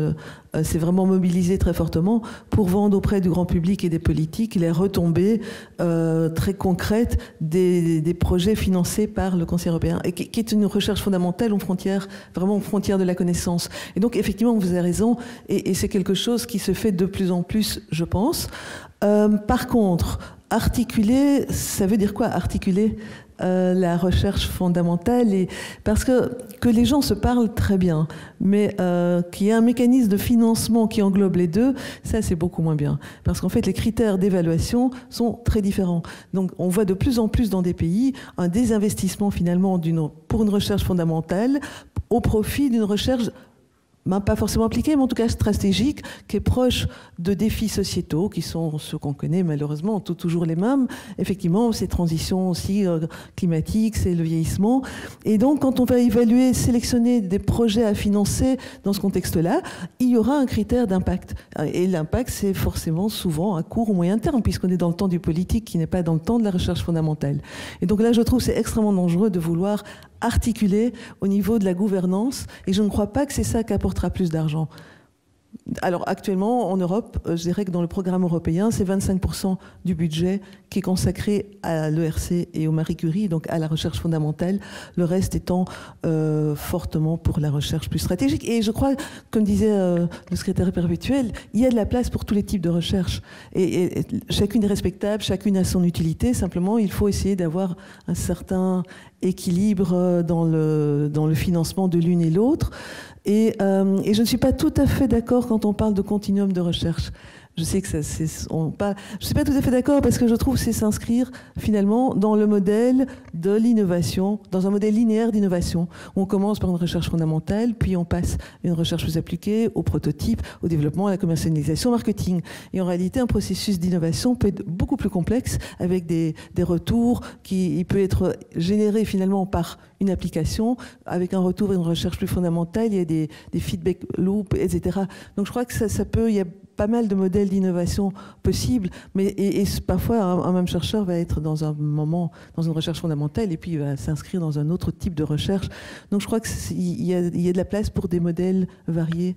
s'est vraiment mobilisé très fortement pour vendre auprès du grand public et des politiques les retombées très concrètes des projets financés par le Conseil européen, et qui est une recherche fondamentale vraiment aux frontières de la connaissance. Et donc, effectivement, vous avez raison, et c'est quelque chose qui se fait de plus en plus, je pense. Par contre, articuler, ça veut dire quoi, articuler la recherche fondamentale, parce que les gens se parlent très bien, mais qu'il y ait un mécanisme de financement qui englobe les deux, ça c'est beaucoup moins bien. Parce qu'en fait, les critères d'évaluation sont très différents. Donc on voit de plus en plus dans des pays un désinvestissement finalement pour une recherche fondamentale au profit d'une recherche pas forcément appliquée, mais en tout cas stratégique, qui est proche de défis sociétaux, qui sont ceux qu'on connaît malheureusement, toujours les mêmes. Effectivement, ces transitions aussi climatiques, c'est le vieillissement. Et donc, quand on va évaluer, sélectionner des projets à financer dans ce contexte-là, il y aura un critère d'impact. Et l'impact, c'est forcément souvent à court ou moyen terme, puisqu'on est dans le temps du politique, qui n'est pas dans le temps de la recherche fondamentale. Et donc là, je trouve que c'est extrêmement dangereux de vouloir articuler au niveau de la gouvernance, et je ne crois pas que c'est ça qui apportera plus d'argent. Alors actuellement, en Europe, je dirais que dans le programme européen, c'est 25% du budget qui est consacré à l'ERC et au Marie Curie, donc à la recherche fondamentale, le reste étant fortement pour la recherche plus stratégique. Et je crois, comme disait le secrétaire perpétuel, il y a de la place pour tous les types de recherche. Et chacune est respectable, chacune a son utilité, simplement il faut essayer d'avoir un certain équilibre dans le financement de l'une et l'autre. Et je ne suis pas tout à fait d'accord quand on parle de continuum de recherche. Je sais que je suis pas tout à fait d'accord parce que je trouve que c'est s'inscrire finalement dans le modèle de l'innovation, dans un modèle linéaire d'innovation. On commence par une recherche fondamentale, puis on passe à une recherche plus appliquée, au prototype, au développement, à la commercialisation, au marketing. Et en réalité, un processus d'innovation peut être beaucoup plus complexe avec des retours il peut être généré finalement par une application, avec un retour et une recherche plus fondamentale, il y a des feedback loops, etc. Donc je crois que ça peut, il y a pas mal de modèles d'innovation possibles, mais et parfois un même chercheur va être dans un moment dans une recherche fondamentale et puis il va s'inscrire dans un autre type de recherche. Donc je crois qu'il y a de la place pour des modèles variés.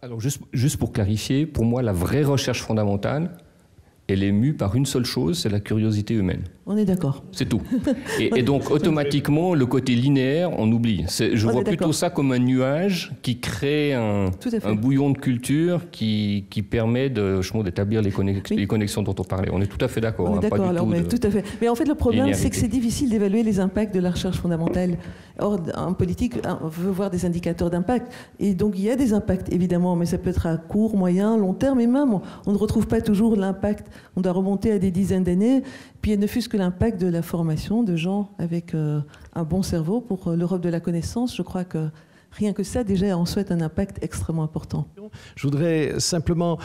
Alors juste pour clarifier, pour moi la vraie recherche fondamentale, elle est mue par une seule chose, c'est la curiosité humaine. On est d'accord. C'est tout. Et donc, automatiquement, le côté linéaire, on oublie. Je vois plutôt ça comme un nuage qui crée un bouillon de culture qui permet d'établir les connexions dont on parlait. On est tout à fait d'accord. On est d'accord, tout à fait. Mais en fait, le problème, c'est que c'est difficile d'évaluer les impacts de la recherche fondamentale. Or, un politique veut voir des indicateurs d'impact. Et donc, il y a des impacts, évidemment, mais ça peut être à court, moyen, long terme. Et même, on ne retrouve pas toujours l'impact. On doit remonter à des dizaines d'années. Puis, il ne fût-ce que l'impact de la formation de gens avec un bon cerveau pour l'Europe de la connaissance. Je crois que rien que ça, déjà, en souhaite un impact extrêmement important. Je voudrais simplement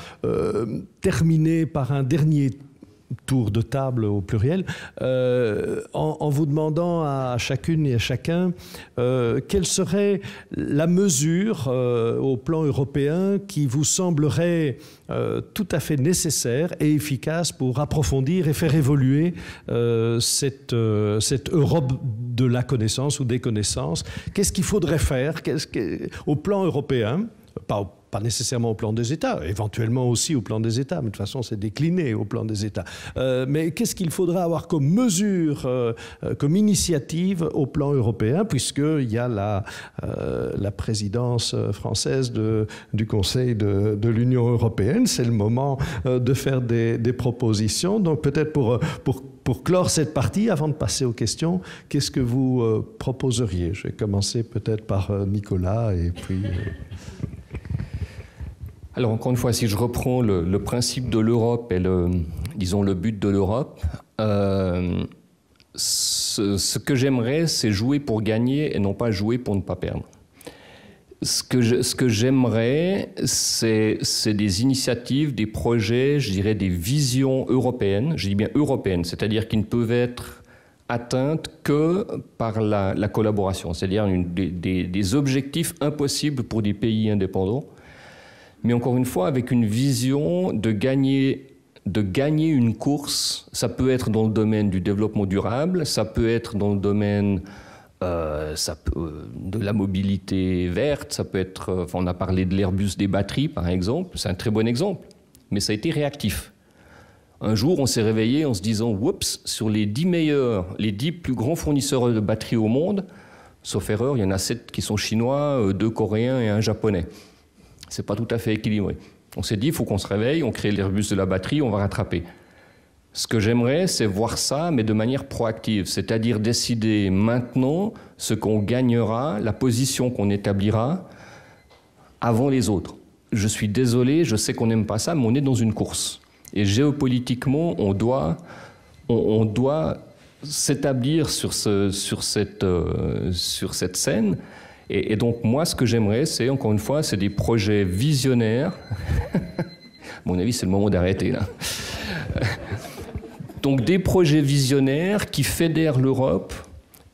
terminer par un dernier tour de table au pluriel, en vous demandant à chacune et à chacun quelle serait la mesure au plan européen qui vous semblerait tout à fait nécessaire et efficace pour approfondir et faire évoluer cette Europe de la connaissance ou des connaissances. Qu'est-ce qu'il faudrait faire au plan européen, pas nécessairement au plan des États, éventuellement aussi au plan des États, mais de toute façon c'est décliné au plan des États. Mais qu'est-ce qu'il faudra avoir comme mesure, comme initiative au plan européen, puisqu'il y a la présidence française du Conseil de l'Union européenne. C'est le moment de faire des propositions. Donc peut-être pour clore cette partie, avant de passer aux questions, qu'est-ce que vous proposeriez? Je vais commencer peut-être par Nicolas et puis... Alors encore une fois, si je reprends le principe de l'Europe et disons le but de l'Europe, ce que j'aimerais, c'est jouer pour gagner et non pas jouer pour ne pas perdre. Ce que j'aimerais, c'est des initiatives, des projets, je dirais des visions européennes, je dis bien européennes, c'est-à-dire qui ne peuvent être atteintes que par la collaboration, c'est-à-dire des objectifs impossibles pour des pays indépendants. Mais encore une fois, avec une vision de gagner une course. Ça peut être dans le domaine du développement durable, ça peut être dans le domaine de la mobilité verte, ça peut être, on a parlé de l'Airbus des batteries par exemple, c'est un très bon exemple, mais ça a été réactif. Un jour, on s'est réveillé en se disant, oups, sur les 10 meilleurs, les 10 plus grands fournisseurs de batteries au monde, sauf erreur, il y en a 7 qui sont chinois, 2 coréens et 1 japonais. C'est pas tout à fait équilibré. On s'est dit, il faut qu'on se réveille, on crée l'Airbus de la batterie, on va rattraper. Ce que j'aimerais, c'est voir ça, mais de manière proactive, c'est-à-dire décider maintenant ce qu'on gagnera, la position qu'on établira avant les autres. Je suis désolé, je sais qu'on n'aime pas ça, mais on est dans une course. Et géopolitiquement, on doit s'établir sur cette scène. Et donc, moi, ce que j'aimerais, c'est, encore une fois, c'est des projets visionnaires. À mon avis, c'est le moment d'arrêter, là. Donc, des projets visionnaires qui fédèrent l'Europe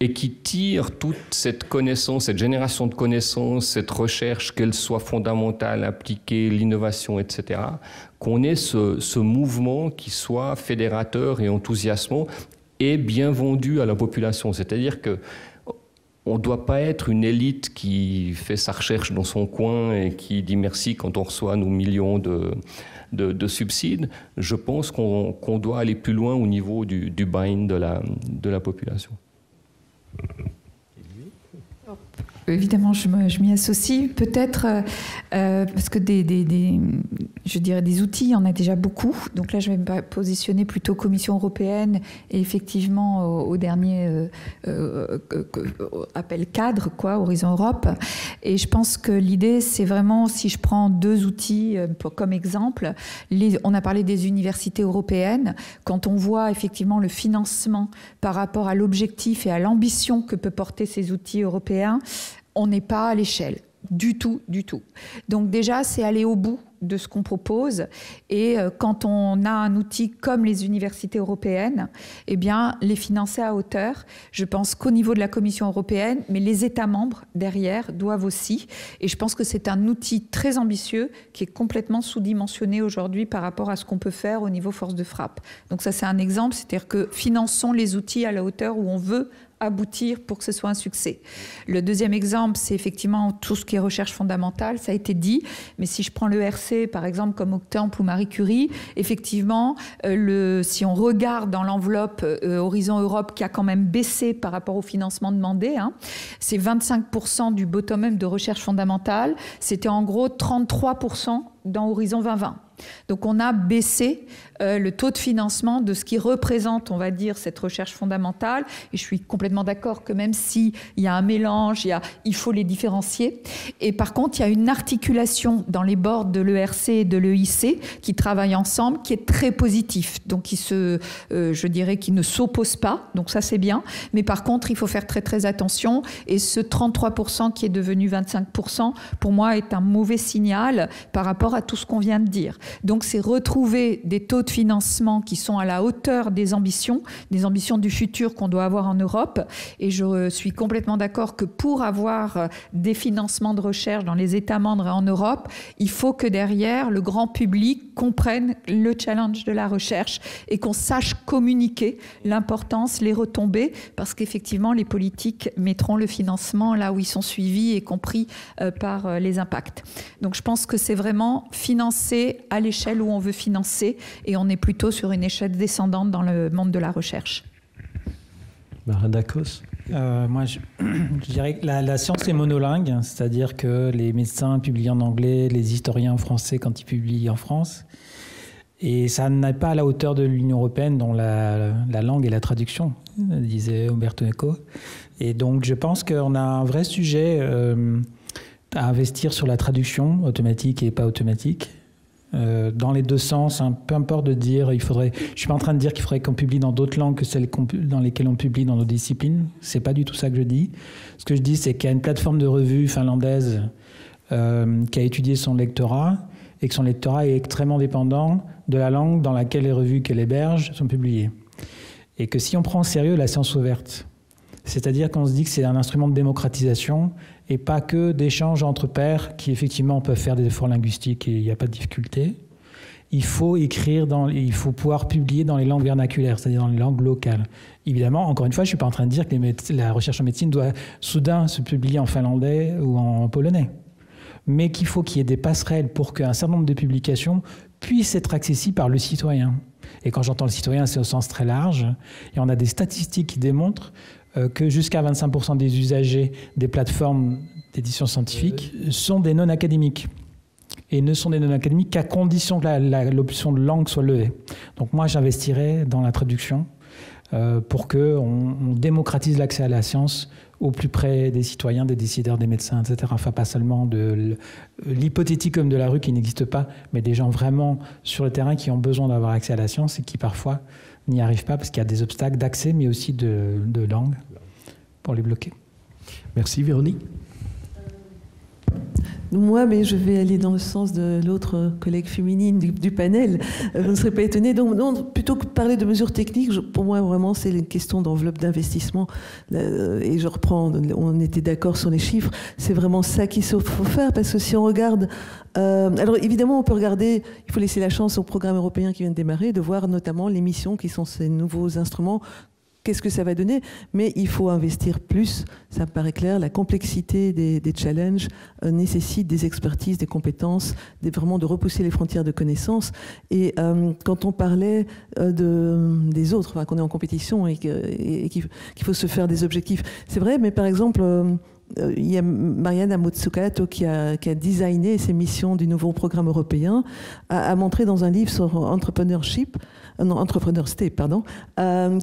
et qui tirent toute cette connaissance, cette génération de connaissances, cette recherche, qu'elle soit fondamentale, appliquée, l'innovation, etc., qu'on ait ce mouvement qui soit fédérateur et enthousiasmant et bien vendu à la population. C'est-à-dire que on ne doit pas être une élite qui fait sa recherche dans son coin et qui dit merci quand on reçoit nos millions de subsides. Je pense qu'on doit aller plus loin au niveau du buy-in de la population. Évidemment, je m'y associe. Peut-être parce que je dirais des outils, il y en a déjà beaucoup. Donc là, je vais me positionner plutôt Commission européenne et effectivement au dernier appel cadre, Horizon Europe. Et je pense que l'idée, c'est vraiment, si je prends 2 outils comme exemple, on a parlé des universités européennes. Quand on voit effectivement le financement par rapport à l'objectif et à l'ambition que peut porter ces outils européens, on n'est pas à l'échelle, du tout, du tout. Donc déjà, c'est aller au bout de ce qu'on propose. Et quand on a un outil comme les universités européennes, eh bien, les financer à hauteur. Je pense qu'au niveau de la Commission européenne, mais les États membres derrière doivent aussi. Et je pense que c'est un outil très ambitieux qui est complètement sous-dimensionné aujourd'hui par rapport à ce qu'on peut faire au niveau force de frappe. Donc ça, c'est un exemple, c'est-à-dire que finançons les outils à la hauteur où on veut aboutir pour que ce soit un succès. Le deuxième exemple, c'est effectivement tout ce qui est recherche fondamentale, ça a été dit, mais si je prends le RC, avancées, par exemple comme Octamp ou Marie Curie, effectivement, si on regarde dans l'enveloppe Horizon Europe qui a quand même baissé par rapport au financement demandé, hein, c'est 25% du bottom-up de recherche fondamentale, c'était en gros 33% dans Horizon 2020. Donc on a baissé le taux de financement de ce qui représente, on va dire, cette recherche fondamentale. Et je suis complètement d'accord que même s'il y a un mélange, il faut les différencier. Et par contre, il y a une articulation dans les boards de l'ERC et de l'EIC qui travaillent ensemble, qui est très positif. Donc je dirais qu'ils ne s'opposent pas. Donc ça, c'est bien. Mais par contre, il faut faire très très attention. Et ce 33% qui est devenu 25%, pour moi, est un mauvais signal par rapport à tout ce qu'on vient de dire. Donc c'est retrouver des taux de financement qui sont à la hauteur des ambitions du futur qu'on doit avoir en Europe. Et je suis complètement d'accord que pour avoir des financements de recherche dans les États membres et en Europe, il faut que derrière, le grand public comprenne le challenge de la recherche et qu'on sache communiquer l'importance, les retombées, parce qu'effectivement, les politiques mettront le financement là où ils sont suivis et compris par les impacts. Donc je pense que c'est vraiment financer à l'échelle où on veut financer et on est plutôt sur une échelle descendante dans le monde de la recherche. Maradakos. Moi, je dirais que la science est monolingue, c'est-à-dire que les médecins publient en anglais, les historiens en français quand ils publient en France. Et ça n'est pas à la hauteur de l'Union européenne dont la langue est la traduction, disait Umberto Eco. Et donc je pense qu'on a un vrai sujet à investir sur la traduction automatique et pas automatique. Dans les deux sens, hein, peu importe de dire, je suis pas en train de dire qu'il faudrait qu'on publie dans d'autres langues que celles dans lesquelles on publie dans nos disciplines. C'est pas du tout ça que je dis. Ce que je dis, c'est qu'il y a une plateforme de revue finlandaise qui a étudié son lectorat et que son lectorat est extrêmement dépendant de la langue dans laquelle les revues qu'elle héberge sont publiées. Et que si on prend au sérieux la science ouverte, c'est-à-dire qu'on se dit que c'est un instrument de démocratisation et pas que d'échanges entre pairs qui effectivement peuvent faire des efforts linguistiques et il n'y a pas de difficulté. Il faut il faut pouvoir publier dans les langues vernaculaires, c'est-à-dire dans les langues locales. Évidemment, encore une fois, je ne suis pas en train de dire que la recherche en médecine doit soudain se publier en finlandais ou en polonais. Mais qu'il faut qu'il y ait des passerelles pour qu'un certain nombre de publications puissent être accessibles par le citoyen. Et quand j'entends le citoyen, c'est au sens très large. Et on a des statistiques qui démontrent que jusqu'à 25% des usagers des plateformes d'édition scientifique sont des non-académiques. Et ne sont des non-académiques qu'à condition que l'option de langue soit levée. Donc moi, j'investirais dans la traduction pour qu'on démocratise l'accès à la science au plus près des citoyens, des décideurs, des médecins, etc. Enfin, pas seulement de l'hypothétique comme de la rue qui n'existe pas, mais des gens vraiment sur le terrain qui ont besoin d'avoir accès à la science et qui parfois n'y arrivent pas parce qu'il y a des obstacles d'accès, mais aussi de langue pour les bloquer. Merci Véronique. Moi, mais je vais aller dans le sens de l'autre collègue féminine du panel. Vous ne serez pas étonnés. Donc, non, plutôt que de parler de mesures techniques, pour moi, vraiment, c'est une question d'enveloppe d'investissement. Et je reprends, on était d'accord sur les chiffres. C'est vraiment ça qu'il faut faire, parce que si on regarde... alors, évidemment, on peut regarder, il faut laisser la chance au programme européen qui vient de démarrer, de voir notamment les missions qui sont ces nouveaux instruments. Qu'est-ce que ça va donner? Mais il faut investir plus, ça me paraît clair. La complexité des challenges nécessite des expertises, des compétences, vraiment de repousser les frontières de connaissances. Et quand on parlait des autres, enfin, qu'on est en compétition et qu'il faut se faire des objectifs, c'est vrai, mais par exemple... il y a Mariana Mazzucato qui a designé ces missions du nouveau programme européen, a montré dans un livre sur Entrepreneur State,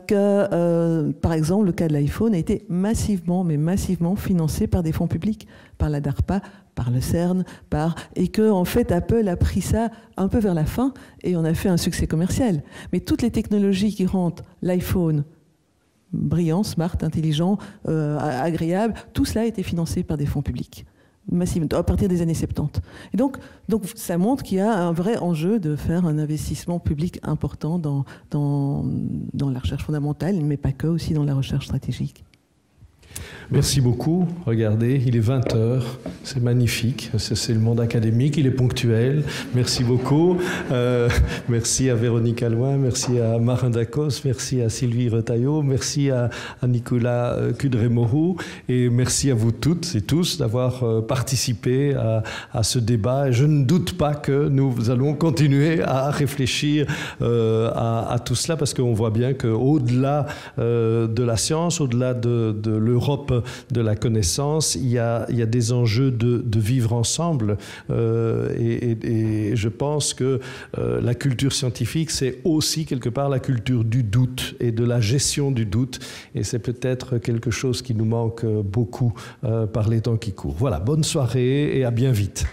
que, par exemple, le cas de l'iPhone a été massivement financé par des fonds publics, par la DARPA, par le CERN, et que, en fait, Apple a pris ça un peu vers la fin et on a fait un succès commercial. Mais toutes les technologies qui rendent l'iPhone brillant, smart, intelligent, agréable, tout cela a été financé par des fonds publics, massivement, à partir des années 70. Et donc ça montre qu'il y a un vrai enjeu de faire un investissement public important dans la recherche fondamentale, mais pas que, aussi dans la recherche stratégique. Merci beaucoup. Regardez, il est 20h. C'est magnifique. C'est le monde académique. Il est ponctuel. Merci beaucoup. Merci à Véronique Allouin. Merci à Marin Dacos. Merci à Sylvie Retailleau. Merci à Nicolas Kudremorou. Et merci à vous toutes et tous d'avoir participé à ce débat. Et je ne doute pas que nous allons continuer à réfléchir à tout cela, parce qu'on voit bien qu'au-delà de la science, au-delà de l'Europe de la connaissance, il y a des enjeux de vivre ensemble. Et je pense que la culture scientifique, c'est aussi quelque part la culture du doute et de la gestion du doute. Et c'est peut-être quelque chose qui nous manque beaucoup par les temps qui courent. Voilà, bonne soirée et à bien vite.